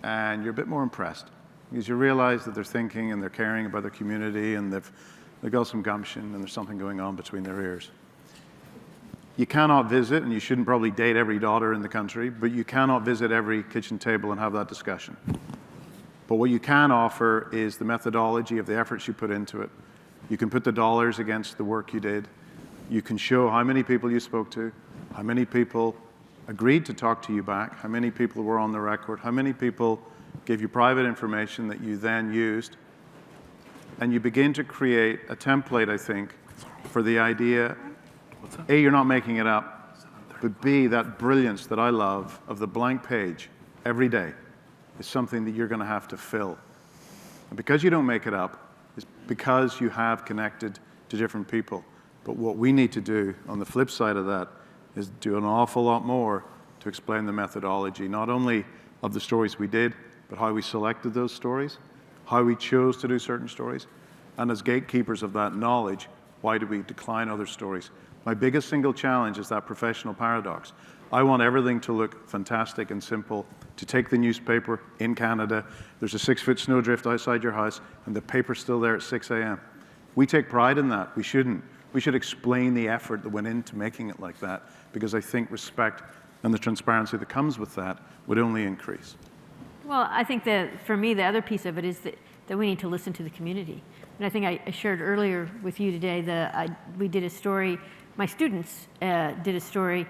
and you're a bit more impressed, because you realize that they're thinking and they're caring about their community, and they've got some gumption, and there's something going on between their ears. You cannot visit, and you shouldn't probably date every daughter in the country, but you cannot visit every kitchen table and have that discussion. But what you can offer is the methodology of the efforts you put into it. You can put the dollars against the work you did. You can show how many people you spoke to, how many people agreed to talk to you back, how many people were on the record, how many people gave you private information that you then used. And you begin to create a template, I think, for the idea, A, you're not making it up, but B, that brilliance that I love of the blank page every day is something that you're going to have to fill. And because you don't make it up, it's because you have connected to different people. But what we need to do on the flip side of that is do an awful lot more to explain the methodology, not only of the stories we did, but how we selected those stories, how we chose to do certain stories, and as gatekeepers of that knowledge, why do we decline other stories? My biggest single challenge is that professional paradox. I want everything to look fantastic and simple. To take the newspaper in Canada, there's a 6-foot snowdrift outside your house, and the paper's still there at 6 a.m. We take pride in that. We shouldn't. We should explain the effort that went into making it like that, because I think respect and the transparency that comes with that would only increase. Well, I think that for me, the other piece of it is that we need to listen to the community. And I think I shared earlier with you today we did a story, my students did a story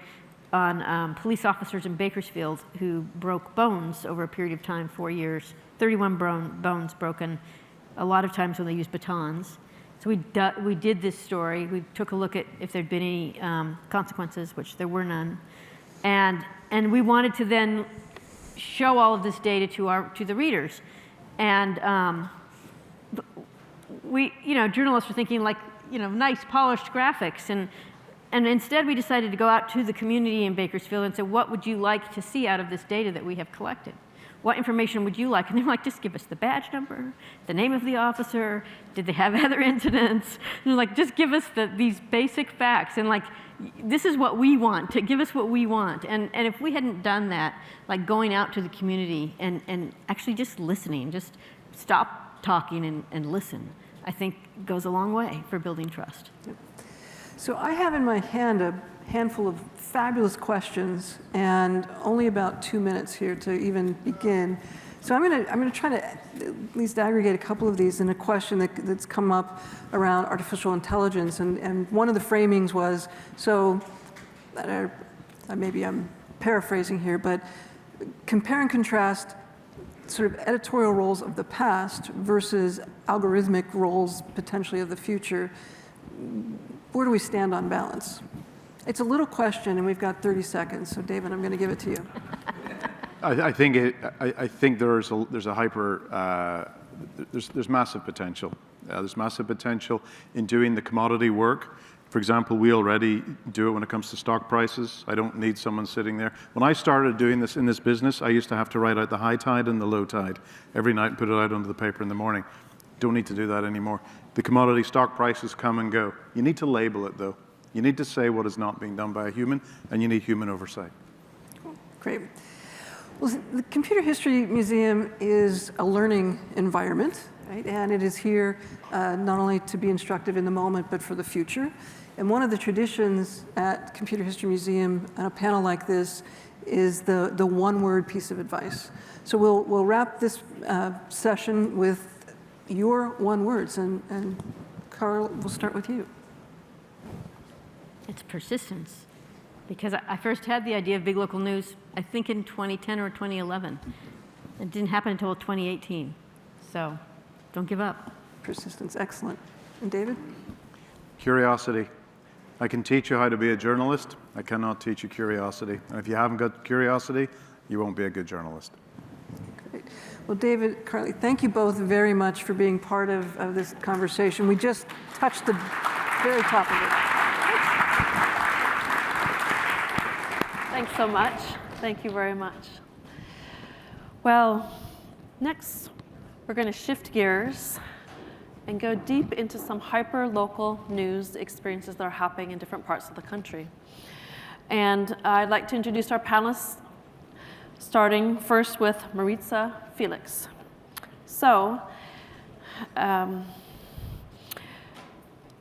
on police officers in Bakersfield who broke bones over a period of time, 4 years, 31 bones broken, a lot of times when they used batons. So we did this story. We took a look at if there'd been any consequences, which there were none. And we wanted to then show all of this data to the readers. And journalists were thinking like, nice polished graphics. And instead we decided to go out to the community in Bakersfield and say, what would you like to see out of this data that we have collected? What information would you like? And they're like, just give us the badge number, the name of the officer, did they have other incidents? And they're like, just give us these basic facts. And like, this is what we want, to give us what we want. And if we hadn't done that, like going out to the community and actually just listening, just stop talking and listen, I think goes a long way for building trust. Yep. So I have in my hand a handful of fabulous questions and only about 2 minutes here to even begin. So I'm going to try to at least aggregate a couple of these in a question that's come up around artificial intelligence. And one of the framings was, so maybe I'm paraphrasing here, but compare and contrast sort of editorial roles of the past versus algorithmic roles potentially of the future. Where do we stand on balance? It's a little question, and we've got 30 seconds. So, David, I'm going to give it to you. I think there's massive potential. There's massive potential in doing the commodity work. For example, we already do it when it comes to stock prices. I don't need someone sitting there. When I started doing this in this business, I used to have to write out the high tide and the low tide every night and put it out onto the paper in the morning. Don't need to do that anymore. The commodity stock prices come and go. You need to label it, though. You need to say what is not being done by a human, and you need human oversight. Cool. Great. Well, the Computer History Museum is a learning environment, right? And it is here not only to be instructive in the moment, but for the future. And one of the traditions at Computer History Museum on a panel like this is the one-word piece of advice. So we'll wrap this session with your one words, and Carl, we'll start with you. It's persistence. Because I first had the idea of big local news, I think in 2010 or 2011. It didn't happen until 2018. So don't give up. Persistence, excellent. And David? Curiosity. I can teach you how to be a journalist. I cannot teach you curiosity. And if you haven't got curiosity, you won't be a good journalist. Great. Well, David, Carly, thank you both very much for being part of this conversation. We just touched the very top of it. Thanks so much. Thank you very much. Well, next we're going to shift gears and go deep into some hyper-local news experiences that are happening in different parts of the country. And I'd like to introduce our panelists, starting first with Maritza Felix. So,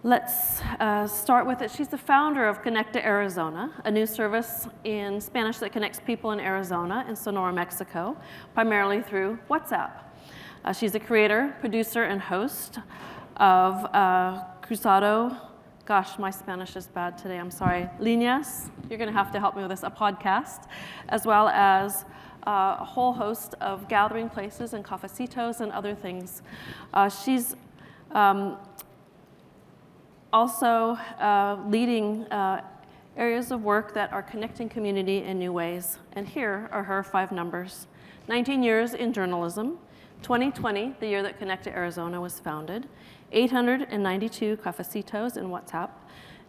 let's start with it. She's the founder of Connect to Arizona, a news service in Spanish that connects people in Arizona and Sonora, Mexico, primarily through WhatsApp. She's a creator, producer, and host of Cruzado. Gosh, my Spanish is bad today, I'm sorry. Líneas, you're gonna have to help me with this, a podcast, as well as a whole host of gathering places and cafecitos and other things. She's also leading areas of work that are connecting community in new ways. And here are her 5 numbers. 19 years in journalism, 2020, the year that Connect to Arizona was founded, 892 cafecitos in WhatsApp,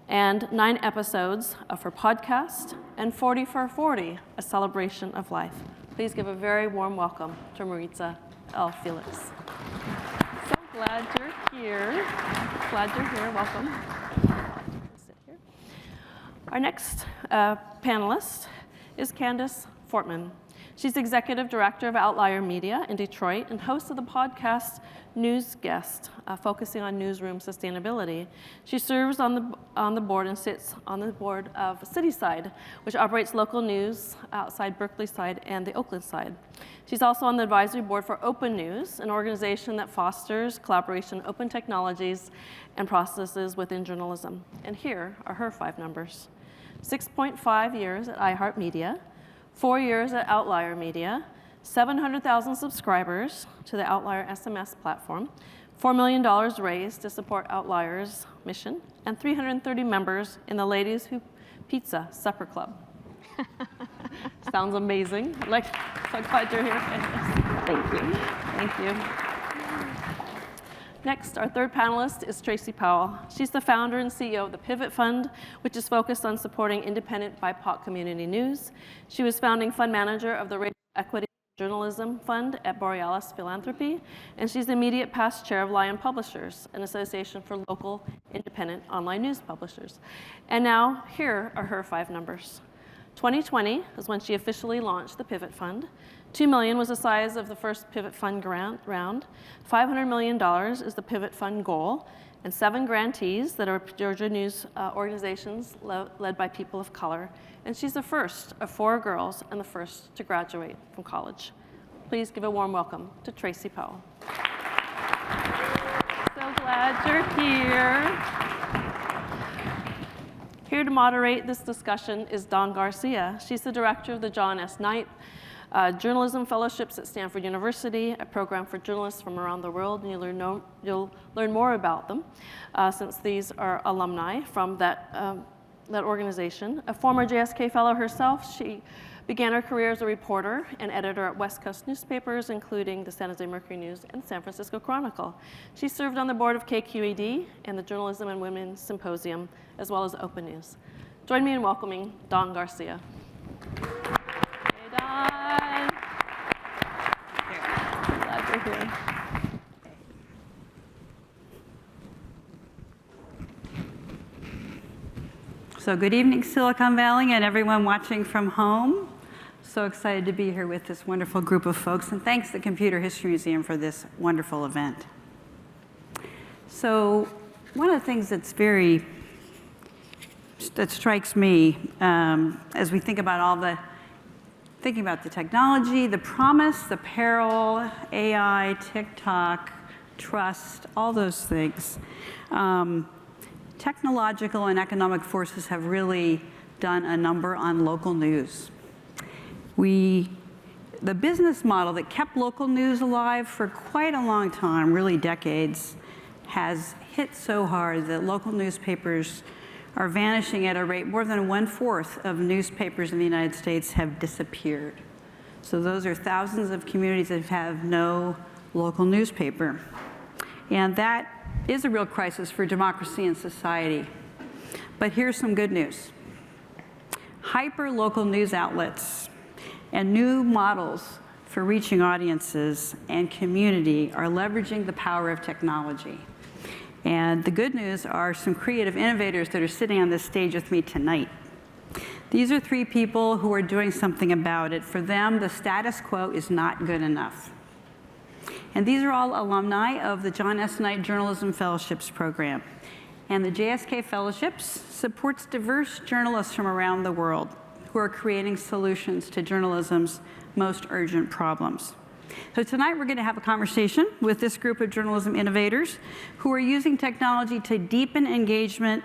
and 9 episodes of her podcast, and 40 for 40, a celebration of life. Please give a very warm welcome to Maritza L. Felix. So glad you're here. Glad you're here. Welcome. Sit here. Our next panelist is Candace Fortman. She's executive director of Outlier Media in Detroit and host of the podcast News Guest, focusing on newsroom sustainability. She serves on the board and sits on the board of Cityside, which operates local news outside Berkeley side and the Oakland side. She's also on the advisory board for Open News, an organization that fosters collaboration, open technologies, and processes within journalism. And here are her 5 numbers. 6.5 years at iHeartMedia, 4 years at Outlier Media, 700,000 subscribers to the Outlier SMS platform, $4 million raised to support Outlier's mission, and 330 members in the Ladies Who Pizza Supper Club. Sounds amazing. So glad you're here. Thank you. Thank you. Next, our third panelist is Tracy Powell. She's the founder and CEO of the Pivot Fund, which is focused on supporting independent BIPOC community news. She was founding fund manager of the Racial Equity Journalism Fund at Borealis Philanthropy, and she's the immediate past chair of Lion Publishers, an association for local independent online news publishers. And now, here are her 5 numbers. 2020 is when she officially launched the Pivot Fund. $2 million was the size of the first Pivot Fund grant round. $500 million is the Pivot Fund goal, and 7 grantees that are Georgia news organizations led by people of color. And she's the first of 4 girls and the first to graduate from college. Please give a warm welcome to Tracy Powell. So glad you're here. Here to moderate this discussion is Dawn Garcia. She's the director of the John S. Knight Journalism Fellowships at Stanford University, a program for journalists from around the world, and you'll learn more about them since these are alumni from that organization. A former JSK fellow herself, she began her career as a reporter and editor at West Coast newspapers, including the San Jose Mercury News and San Francisco Chronicle. She served on the board of KQED and the Journalism and Women's Symposium, as well as Open News. Join me in welcoming Dawn Garcia. Hey, Dawn. Glad you're here. So good evening, Silicon Valley, and everyone watching from home. So excited to be here with this wonderful group of folks, and thanks to the Computer History Museum for this wonderful event. So one of the things that strikes me as we think about all the thinking about the technology, the promise, the peril, AI, TikTok, trust, all those things. Technological and economic forces have really done a number on local news. The business model that kept local news alive for quite a long time, really decades, has hit so hard that local newspapers are vanishing at a rate more than 1/4 of newspapers in the United States have disappeared. So those are thousands of communities that have no local newspaper. And that is a real crisis for democracy and society. But here's some good news. Hyper-local news outlets and new models for reaching audiences and community are leveraging the power of technology. And the good news are some creative innovators that are sitting on this stage with me tonight. These are 3 people who are doing something about it. For them, the status quo is not good enough. And these are all alumni of the John S. Knight Journalism Fellowships Program. And the JSK Fellowships supports diverse journalists from around the world who are creating solutions to journalism's most urgent problems. So tonight we're going to have a conversation with this group of journalism innovators who are using technology to deepen engagement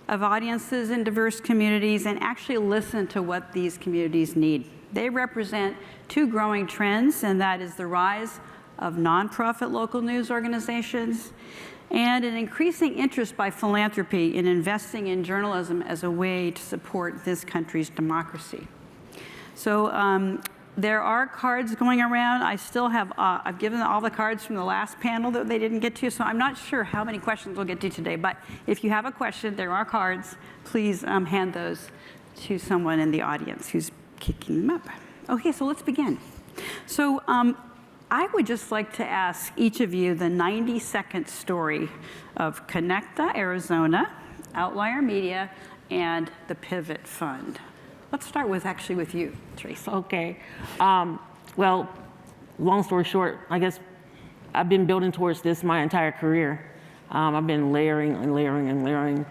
of audiences in diverse communities and actually listen to what these communities need. They represent 2 growing trends, and that is the rise of nonprofit local news organizations and an increasing interest by philanthropy in investing in journalism as a way to support this country's democracy. So there are cards going around. I still have, I've given all the cards from the last panel that they didn't get to, so I'm not sure how many questions we'll get to today, but if you have a question, there are cards. Please hand those to someone in the audience who's kicking them up. Okay, so let's begin. So I would just like to ask each of you the 90-second story of Connecta, Arizona, Outlier Media, and the Pivot Fund. Let's start with you, Tracy. Okay. Well, long story short, I guess I've been building towards this my entire career. I've been layering and layering and layering.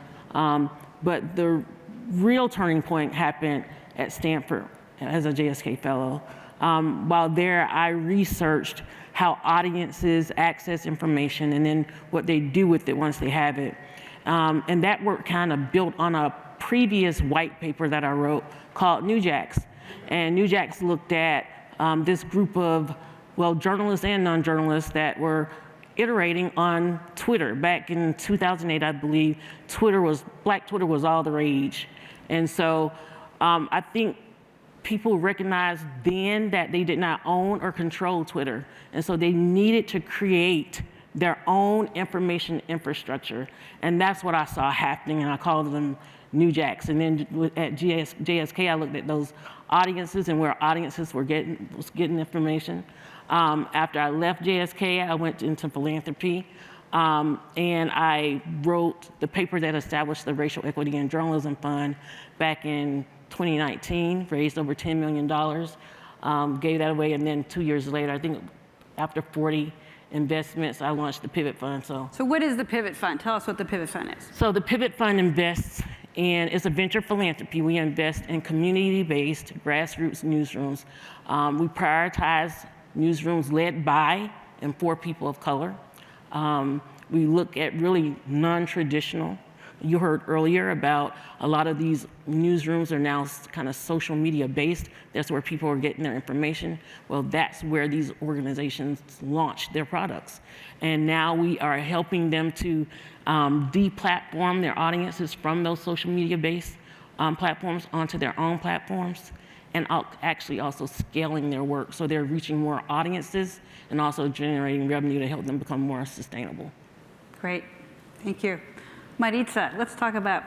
But the real turning point happened at Stanford as a JSK fellow. While there, I researched how audiences access information and then what they do with it once they have it. And that work kind of built on a previous white paper that I wrote called New Jacks. And New Jacks looked at this group of, well, journalists and non-journalists that were iterating on Twitter. Back in 2008, I believe, Black Twitter was all the rage. And so I think people recognized then that they did not own or control Twitter. And so they needed to create their own information infrastructure. And that's what I saw happening, and I called them New Jacks. And then at JSK, I looked at those audiences and where audiences was getting information. After I left JSK, I went into philanthropy, and I wrote the paper that established the Racial Equity in Journalism Fund back in 2019, raised over $10 million, gave that away, and then 2 years later, I think after 40 investments, I launched the Pivot Fund. So what is the Pivot Fund? Tell us what the Pivot Fund is. So the Pivot Fund invests in, it's a venture philanthropy. We invest in community-based grassroots newsrooms. We prioritize newsrooms led by and for people of color. We look at really non-traditional. You heard earlier about a lot of these newsrooms are now kind of social media based. That's where people are getting their information. Well, that's where these organizations launch their products. And now we are helping them to de-platform their audiences from those social media based platforms onto their own platforms, and actually also scaling their work. So they're reaching more audiences and also generating revenue to help them become more sustainable. Great, thank you. Maritza, let's talk about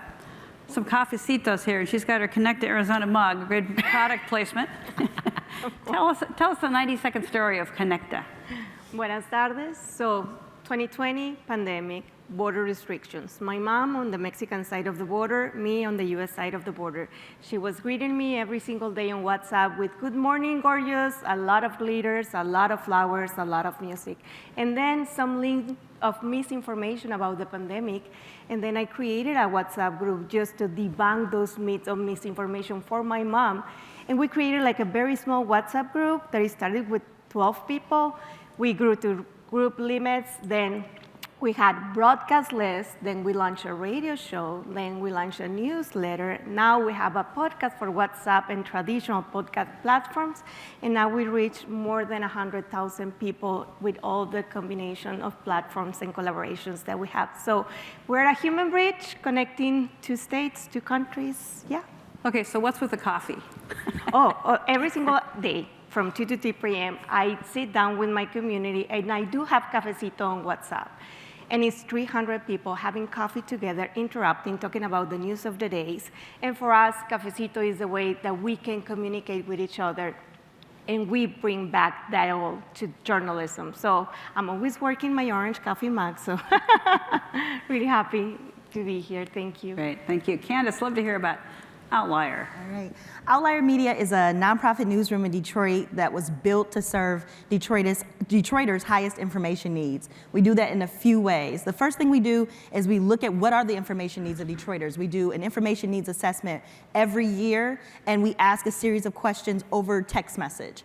some cafecitos here. She's got her Connecta Arizona mug, good product placement. Tell us the 90-second story of Connecta. Buenas tardes. So 2020, pandemic, border restrictions. My mom on the Mexican side of the border, me on the US side of the border. She was greeting me every single day on WhatsApp with "Good morning, gorgeous," a lot of glitters, a lot of flowers, a lot of music. And then some link of misinformation about the pandemic. And then I created a WhatsApp group just to debunk those myths of misinformation for my mom. And we created like a very small WhatsApp group that started with 12 people. We grew to group limits, then we had broadcast lists, then we launched a radio show, then we launched a newsletter. Now we have a podcast for WhatsApp and traditional podcast platforms, and now we reach more than 100,000 people with all the combination of platforms and collaborations that we have. So we're a human bridge connecting two states, two countries, yeah. Okay, so what's with the coffee? Every single day from 2 to 3 p.m., I sit down with my community, and I do have Cafecito on WhatsApp. And it's 300 people having coffee together, interrupting, talking about the news of the days. And for us, Cafecito is the way that we can communicate with each other, and we bring back dialogue to journalism. So I'm always working my orange coffee mug, so really happy to be here. Thank you. Great, thank you. Candace, love to hear about Outlier. All right. Outlier Media is a nonprofit newsroom in Detroit that was built to serve Detroiters' highest information needs. We do that in a few ways. The first thing we do is we look at what are the information needs of Detroiters. We do an information needs assessment every year, and we ask a series of questions over text message.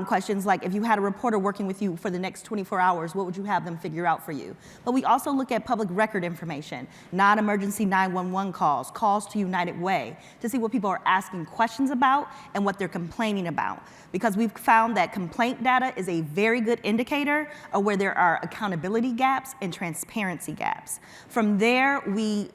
Questions like, if you had a reporter working with you for the next 24 hours, what would you have them figure out for you? But we also look at public record information, non-emergency 911 calls, calls to United Way, to see what people are asking questions about and what they're complaining about. Because we've found that complaint data is a very good indicator of where there are accountability gaps and transparency gaps. From there, we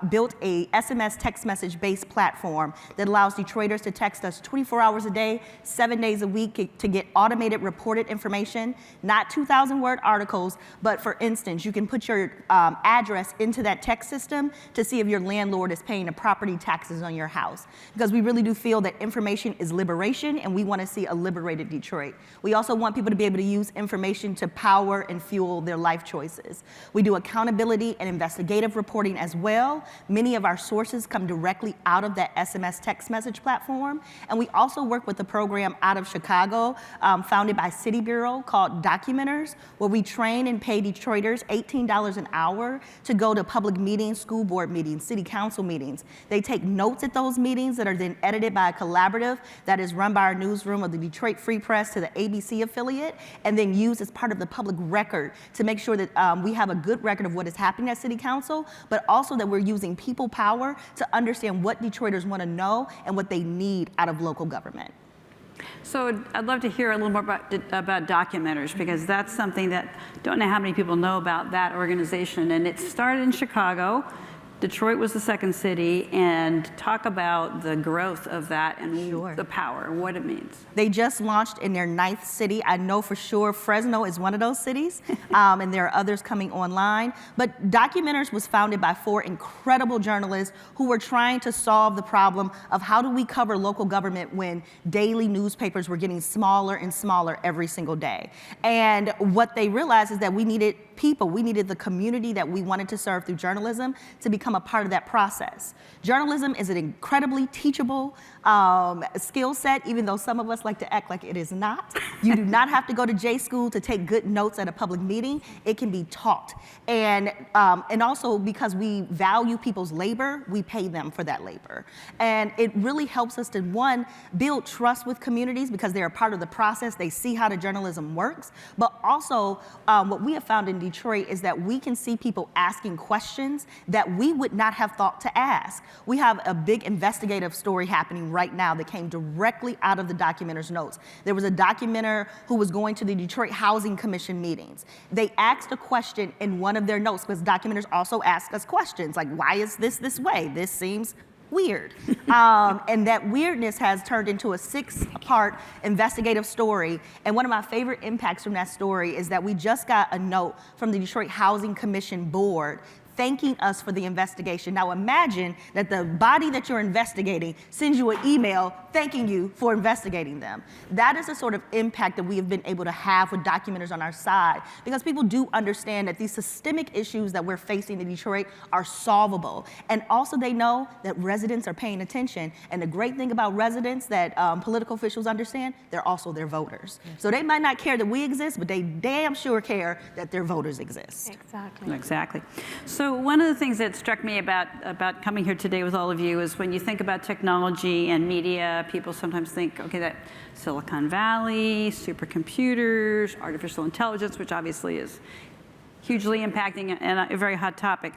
built a SMS text message-based platform that allows Detroiters to text us 24 hours a day, 7 days a week to get automated reported information, not 2,000-word articles, but for instance, you can put your address into that text system to see if your landlord is paying the property taxes on your house. Because we really do feel that information is liberation, and we want to see a liberated Detroit. We also want people to be able to use information to power and fuel their life choices. We do accountability and investigative reporting as well. Many of our sources come directly out of that SMS text message platform. And we also work with a program out of Chicago, founded by City Bureau, called Documenters, where we train and pay Detroiters $18 an hour to go to public meetings, school board meetings, city council meetings. They take notes at those meetings that are then edited by a collaborative that is run by our newsroom of the Detroit Free Press to the ABC affiliate, and then used as part of the public record to make sure that we have a good record of what is happening at City Council, but also that we're using people power to understand what Detroiters want to know and what they need out of local government. So I'd love to hear a little more about Documenters, because that's something that don't know how many people know about that organization. And it started in Chicago. Detroit was the second city, and talk about the growth of that and the power, what it means. They just launched in their 9th city. I know for sure Fresno is one of those cities, and there are others coming online. But Documenters was founded by 4 incredible journalists who were trying to solve the problem of how do we cover local government when daily newspapers were getting smaller and smaller every single day. And what they realized is that we needed people, we needed the community that we wanted to serve through journalism to become a part of that process. Journalism is an incredibly teachable skill set, even though some of us like to act like it is not. You do not have to go to J school to take good notes at a public meeting. It can be taught. And also because we value people's labor, we pay them for that labor. And it really helps us to, one, build trust with communities because they're a part of the process. They see how the journalism works. But also, what we have found in Detroit is that we can see people asking questions that we would not have thought to ask. We have a big investigative story happening right now that came directly out of the Documenters' notes. There was a documenter who was going to the Detroit Housing Commission meetings. They asked a question in one of their notes, because Documenters also ask us questions like, why is this way? This seems weird. And that weirdness has turned into a 6-part investigative story. And one of my favorite impacts from that story is that we just got a note from the Detroit Housing Commission board thanking us for the investigation. Now imagine that the body that you're investigating sends you an email thanking you for investigating them. That is the sort of impact that we have been able to have with Documenters on our side, because people do understand that these systemic issues that we're facing in Detroit are solvable. And also they know that residents are paying attention. And the great thing about residents that political officials understand, they're also their voters. Yes. So they might not care that we exist, but they damn sure care that their voters exist. Exactly. Exactly. So So one of the things that struck me about coming here today with all of you is when you think about technology and media, people sometimes think, okay, that Silicon Valley, supercomputers, artificial intelligence, which obviously is hugely impacting and a very hot topic.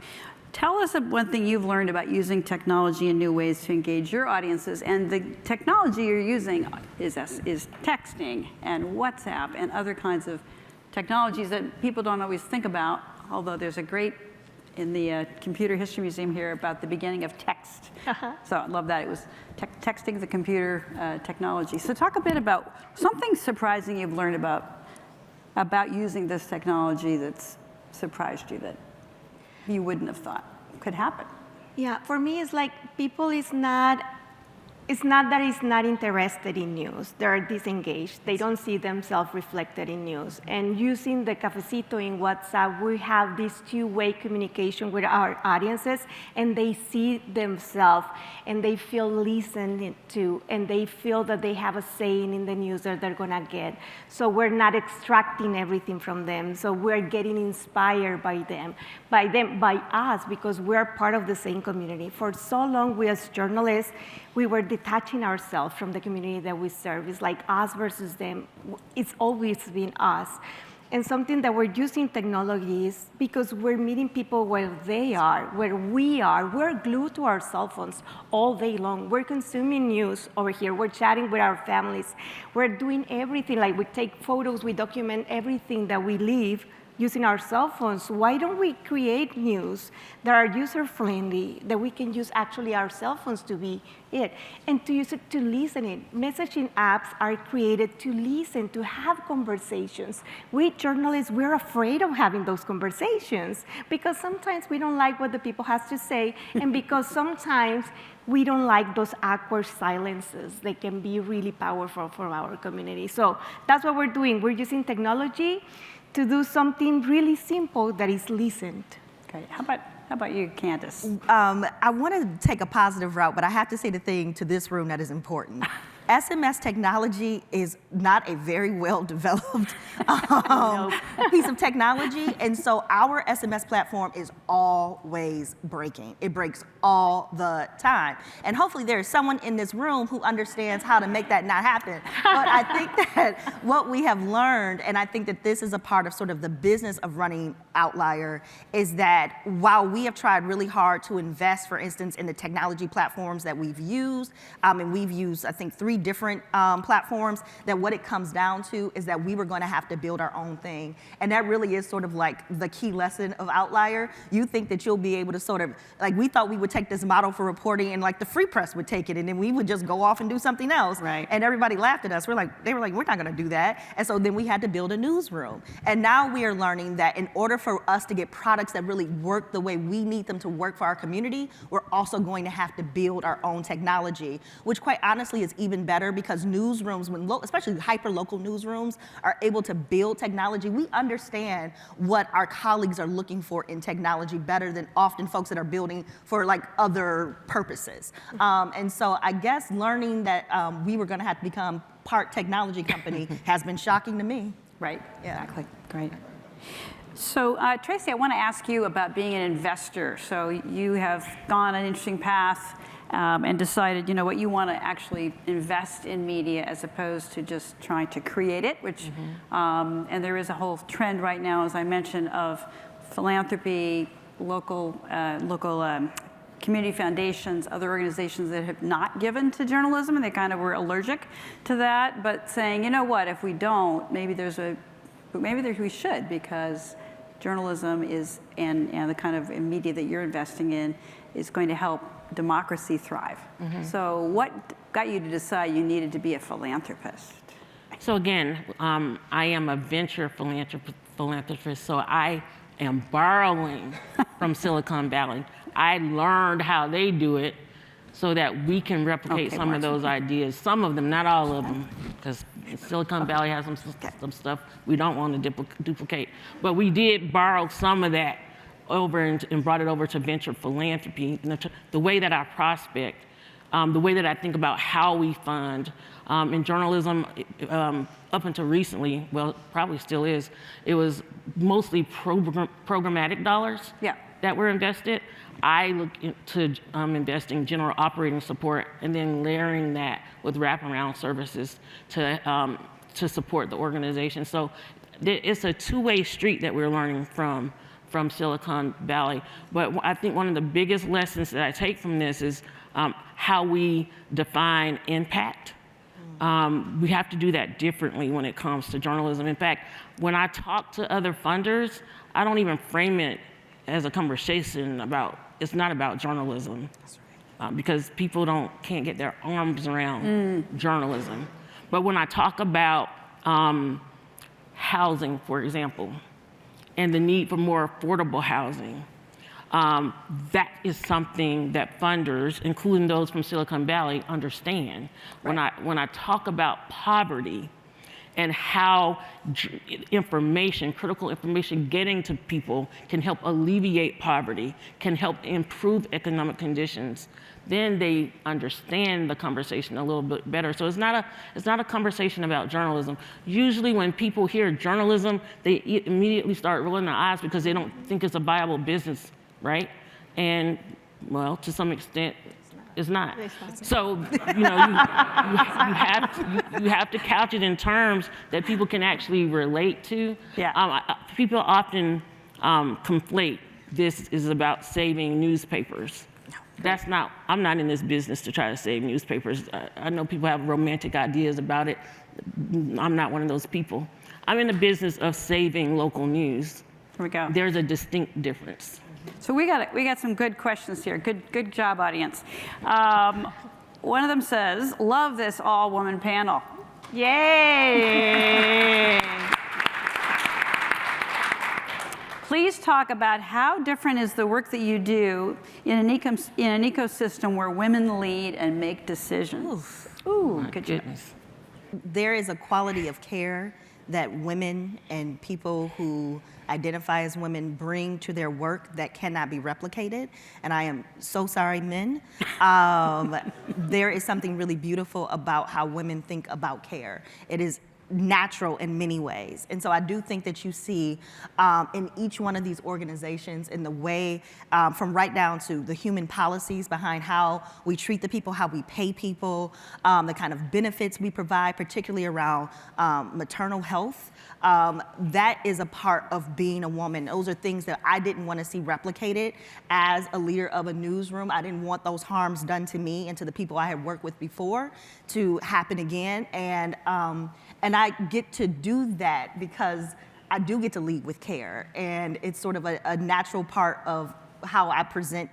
Tell us one thing you've learned about using technology in new ways to engage your audiences. And the technology you're using is texting and WhatsApp and other kinds of technologies that people don't always think about, although there's a great, in the Computer History Museum here, about the beginning of text. So I love that. It was texting the computer technology. So talk a bit about something surprising you've learned about using this technology that's surprised you, that you wouldn't have thought could happen. Yeah, for me, it's like people it's not that it's not interested in news. They're disengaged. They don't see themselves reflected in news. And using the cafecito in WhatsApp, we have this two-way communication with our audiences, and they see themselves, and they feel listened to, and they feel that they have a say in the news that they're gonna get. So we're not extracting everything from them. So we're getting inspired by them, by us, because we're part of the same community. For so long, we as journalists, we were detaching ourselves from the community that we serve. It's like us versus them. It's always been us. And something that we're using technology is because we're meeting people where they are, where we are. We're glued to our cell phones all day long. We're consuming news over here. We're chatting with our families. We're doing everything. Like we take photos, we document everything that we live using our cell phones. Why don't we create news that are user-friendly, that we can use actually our cell phones to be it, and to use it to listen it? Messaging apps are created to listen, to have conversations. We journalists, we're afraid of having those conversations because sometimes we don't like what the people have to say, and because sometimes we don't like those awkward silences. They can be really powerful for our community. So that's what we're doing. We're using technology to do something really simple that is listened. Okay, how about you, Candace? I want to take a positive route, but I have to say the thing to this room that is important. SMS technology is not a very well-developed piece of technology, and so our SMS platform is always breaking. It breaks all the time. And hopefully there is someone in this room who understands how to make that not happen. But I think that what we have learned, and I think that this is a part of sort of the business of running Outlier, is that while we have tried really hard to invest, for instance, in the technology platforms that we've used, and we've used, I think, 3 different platforms, that what it comes down to is that we were going to have to build our own thing. And that really is sort of like the key lesson of Outlier. You think that you'll be able to sort of, like we thought we would take this model for reporting and like the Free Press would take it and then we would just go off and do something else. Right. And everybody laughed at us. They were like, we're not going to do that. And so then we had to build a newsroom. And now we are learning that in order for us to get products that really work the way we need them to work for our community, we're also going to have to build our own technology, which quite honestly is even better because newsrooms, especially hyper-local newsrooms, are able to build technology. We understand what our colleagues are looking for in technology better than often folks that are building for like other purposes. And so I guess learning that we were going to have to become part technology company has been shocking to me. Right, Yeah. exactly, great. So Tracy, I want to ask you about being an investor. So you have gone an interesting path and decided, you know what, you want to actually invest in media as opposed to just trying to create it, which, and there is a whole trend right now, as I mentioned, of philanthropy, local community foundations, other organizations that have not given to journalism, and they kind of were allergic to that, but saying, you know what, if we don't, maybe we should, because journalism is, and the kind of media that you're investing in is going to help democracy thrive. So what got you to decide you needed to be a philanthropist? So again, I am a venture philanthropist, so I am borrowing from Silicon Valley. I learned how they do it so that we can replicate some of those ideas. Some of them, not all of them, because Silicon Valley has some stuff we don't want to duplicate. But we did borrow some of that over and brought it over to venture philanthropy, the way that I prospect, the way that I think about how we fund. In journalism, up until recently, well, probably still is, it was mostly programmatic dollars. Yeah. that were invested, I look into investing general operating support and then layering that with wraparound services to support the organization. So it's a two-way street that we're learning from Silicon Valley. But I think one of the biggest lessons that I take from this is how we define impact. We have to do that differently when it comes to journalism. In fact, when I talk to other funders, I don't even frame it as a conversation about, it's not about journalism. Because people can't get their arms around journalism. But when I talk about housing, for example, and the need for more affordable housing, that is something that funders, including those from Silicon Valley, understand. Right. When I talk about poverty and how critical information getting to people can help alleviate poverty, can help improve economic conditions, then they understand the conversation a little bit better. So it's not a conversation about journalism. Usually when people hear journalism, they immediately start rolling their eyes because they don't think it's a viable business, right? And, well, to some extent, it's not. So, you have to couch it in terms that people can actually relate to. Yeah. People often conflate this is about saving newspapers. That's not, I'm not in this business to try to save newspapers. I know people have romantic ideas about it. I'm not one of those people. I'm in the business of saving local news. Here we go. There's a distinct difference. So we got some good questions here. Good job, audience. One of them says, "Love this all-woman panel." Yay! Please talk about how different is the work that you do in an ecosystem where women lead and make decisions. Ooh, good goodness. There is a quality of care that women and people who identify as women bring to their work that cannot be replicated. And I am so sorry, men. There is something really beautiful about how women think about care. It is natural in many ways. And so I do think that you see in each one of these organizations in the way, from right down to the human policies behind how we treat the people, how we pay people, the kind of benefits we provide, particularly around maternal health. That is a part of being a woman. Those are things that I didn't want to see replicated as a leader of a newsroom. I didn't want those harms done to me and to the people I had worked with before to happen again. And I get to do that because I do get to lead with care. And it's sort of a natural part of how I present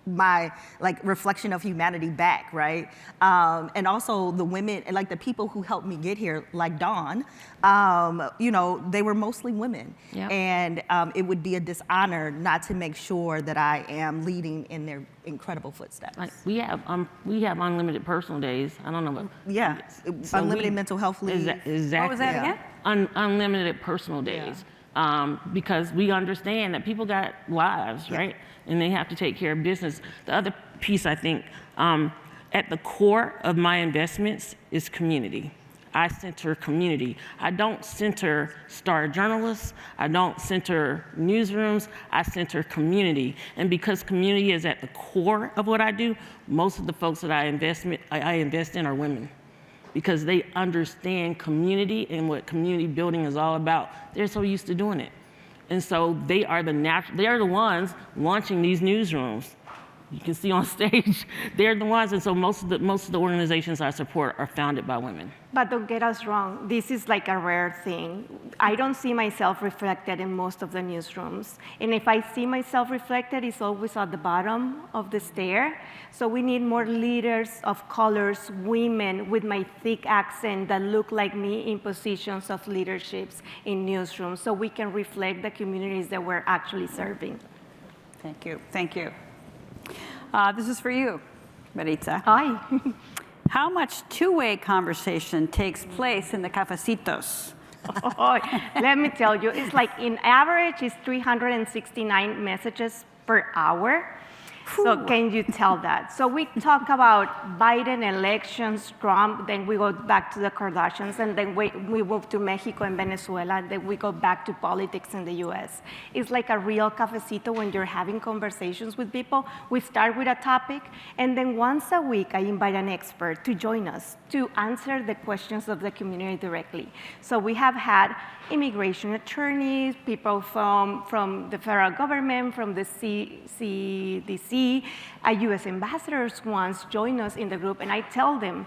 my reflection of humanity back, right? And also the women, and the people who helped me get here, like Dawn, they were mostly women. Yep. And it would be a dishonor not to make sure that I am leading in their incredible footsteps. We have unlimited personal days. I don't know what. Yeah, so unlimited mental health leave. Exactly. What was that again? Unlimited personal days. Yeah. Because we understand that people got lives, right? And they have to take care of business. The other piece, I think, at the core of my investments is community. I center community. I don't center star journalists. I don't center newsrooms. I center community. And because community is at the core of what I do, most of the folks that I invest in are women, because they understand community and what community building is all about. They're so used to doing it. And so they are the ones launching these newsrooms. You can see on stage, they're the ones, and so most of the organizations I support are founded by women. But don't get us wrong, this is like a rare thing. I don't see myself reflected in most of the newsrooms. And if I see myself reflected, it's always at the bottom of the stair. So we need more leaders of colors, women with my thick accent that look like me in positions of leaderships in newsrooms, so we can reflect the communities that we're actually serving. Thank you. Thank you. This is for you, Maritza. Hi. How much two-way conversation takes place in the cafecitos? Oh, let me tell you, it's in average, it's 369 messages per hour. So can you tell that? So we talk about Biden elections, Trump, then we go back to the Kardashians, and then we move to Mexico and Venezuela, and then we go back to politics in the US. It's like a real cafecito when you're having conversations with people. We start with a topic, and then once a week I invite an expert to join us to answer the questions of the community directly. So we have had immigration attorneys, people from the federal government, from the CDC, US ambassadors once join us in the group, and I tell them,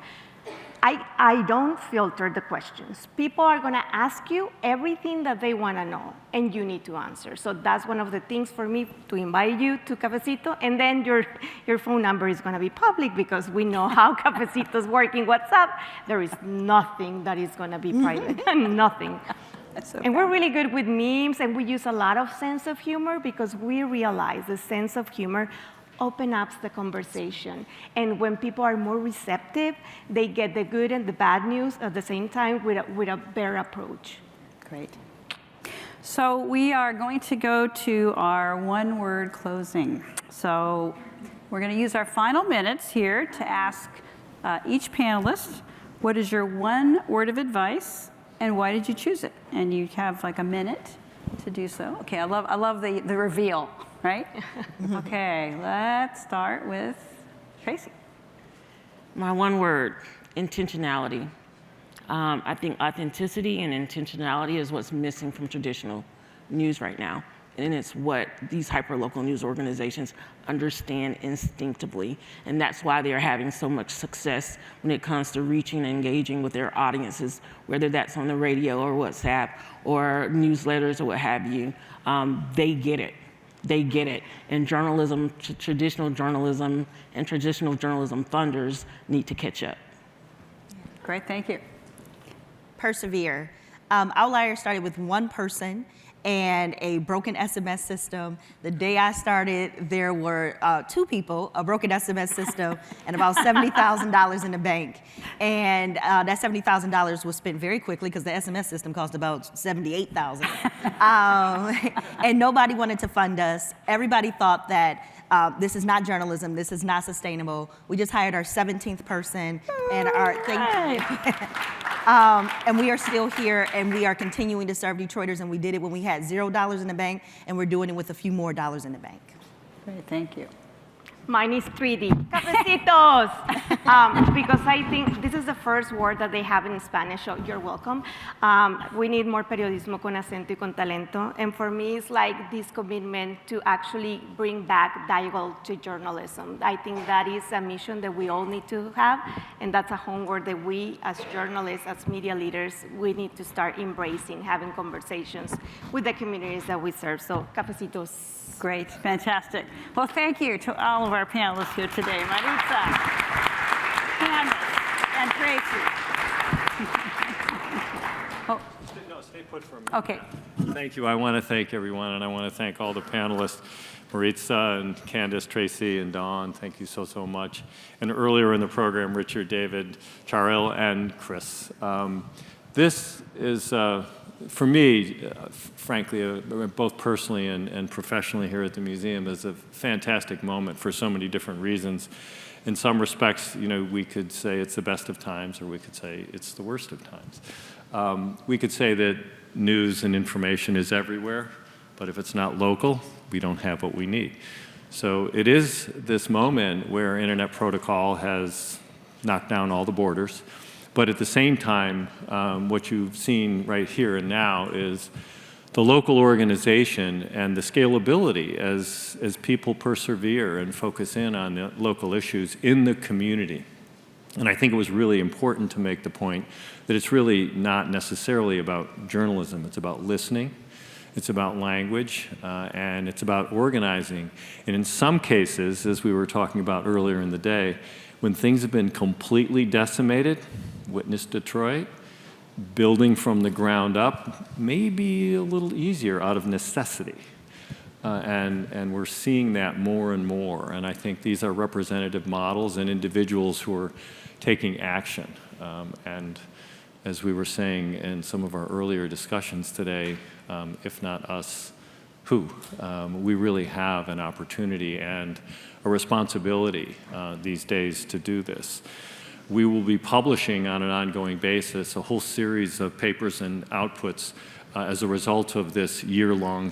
I don't filter the questions. People are gonna ask you everything that they wanna know, and you need to answer. So that's one of the things for me to invite you to Cafecito, and then your phone number is gonna be public because we know how Cafecitos work in WhatsApp. There is nothing that is gonna be private, nothing. And we're really good with memes, and we use a lot of sense of humor because we realize the sense of humor opens up the conversation. And when people are more receptive, they get the good and the bad news at the same time with a better approach. Great. So we are going to go to our one-word closing. So we're going to use our final minutes here to ask each panelist, what is your one word of advice and why did you choose it? And you have like a minute to do so. Okay, I love the reveal, right? Okay, let's start with Tracy. My one word, intentionality. I think authenticity and intentionality is what's missing from traditional news right now. And it's what these hyperlocal news organizations understand instinctively. And that's why they are having so much success when it comes to reaching and engaging with their audiences, whether that's on the radio or WhatsApp or newsletters or what have you. They get it. They get it. And journalism, traditional journalism and traditional journalism funders need to catch up. Great, thank you. Persevere. Outlier started with one person and a broken SMS system. The day I started, there were 2 people, a broken SMS system, and about $70,000 in the bank. And that $70,000 was spent very quickly because the SMS system cost about $78,000. And nobody wanted to fund us. Everybody thought that this is not journalism, this is not sustainable. We just hired our 17th person, and and we are still here, and we are continuing to serve Detroiters, and we did it when we had $0 in the bank, and we're doing it with a few more dollars in the bank. Great, thank you. Mine is 3D. Cafecitos! Because I think this is the first word that they have in Spanish, so you're welcome. We need more periodismo con acento y con talento. And for me, it's like this commitment to actually bring back dialogue to journalism. I think that is a mission that we all need to have, and that's a homework that we, as journalists, as media leaders, we need to start embracing, having conversations with the communities that we serve. So, Cafecitos. Great, fantastic. Well, thank you to all of our panelists here today, Maritza, Candace, and Tracy. Oh. No, stay put for a minute. Okay. Thank you. I want to thank everyone, and I want to thank all the panelists, Maritza and Candace, Tracy, and Dawn. Thank you so, so much. And earlier in the program, Richard, David, Charil, and Chris. This is, for me, frankly, both personally and professionally here at the museum, is a fantastic moment for so many different reasons. In some respects, you know, we could say it's the best of times, or we could say it's the worst of times. We could say that news and information is everywhere, but if it's not local, we don't have what we need. So it is this moment where internet protocol has knocked down all the borders. But at the same time, what you've seen right here and now is the local organization and the scalability as people persevere and focus in on the local issues in the community. And I think it was really important to make the point that it's really not necessarily about journalism. It's about listening, it's about language, and it's about organizing. And in some cases, as we were talking about earlier in the day, when things have been completely decimated, witness Detroit, building from the ground up may be a little easier out of necessity. And we're seeing that more and more. And I think these are representative models and individuals who are taking action. And as we were saying in some of our earlier discussions today, if not us, who. We really have an opportunity and a responsibility these days to do this. We will be publishing on an ongoing basis a whole series of papers and outputs as a result of this year-long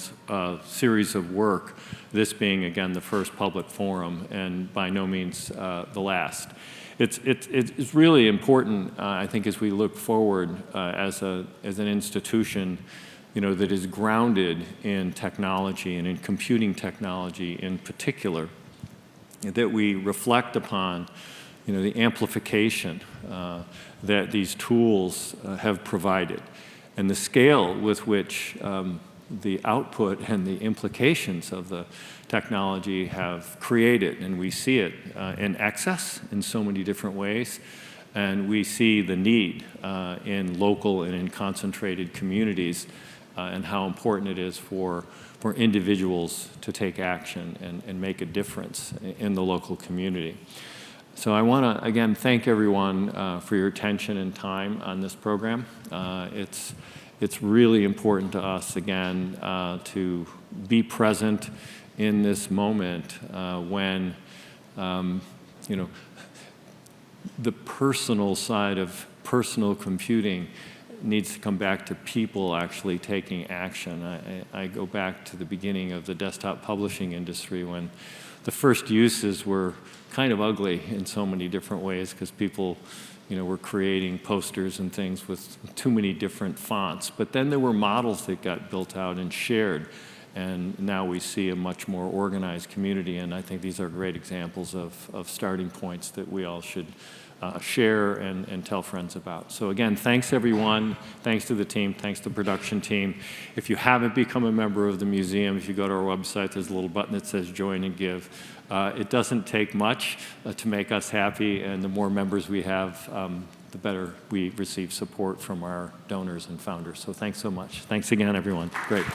series of work, this being, again, the first public forum and by no means the last. It's really important, I think, as we look forward as an institution, that is grounded in technology and in computing technology in particular, that we reflect upon the amplification that these tools have provided and the scale with which the output and the implications of the technology have created. And we see it in excess in so many different ways. And we see the need in local and in concentrated communities and how important it is for individuals to take action and make a difference in the local community. So I want to, again, thank everyone for your attention and time on this program. It's really important to us, again, to be present in this moment when, the personal side of personal computing needs to come back to people actually taking action. I go back to the beginning of the desktop publishing industry when the first uses were kind of ugly in so many different ways because people were creating posters and things with too many different fonts. But then there were models that got built out and shared. And now we see a much more organized community. And I think these are great examples of starting points that we all should share and tell friends about. So again, thanks everyone. Thanks to the team. Thanks to the production team. If you haven't become a member of the museum, if you go to our website, there's a little button that says join and give. It doesn't take much to make us happy, and the more members we have, the better we receive support from our donors and founders. So thanks so much. Thanks again, everyone. Great.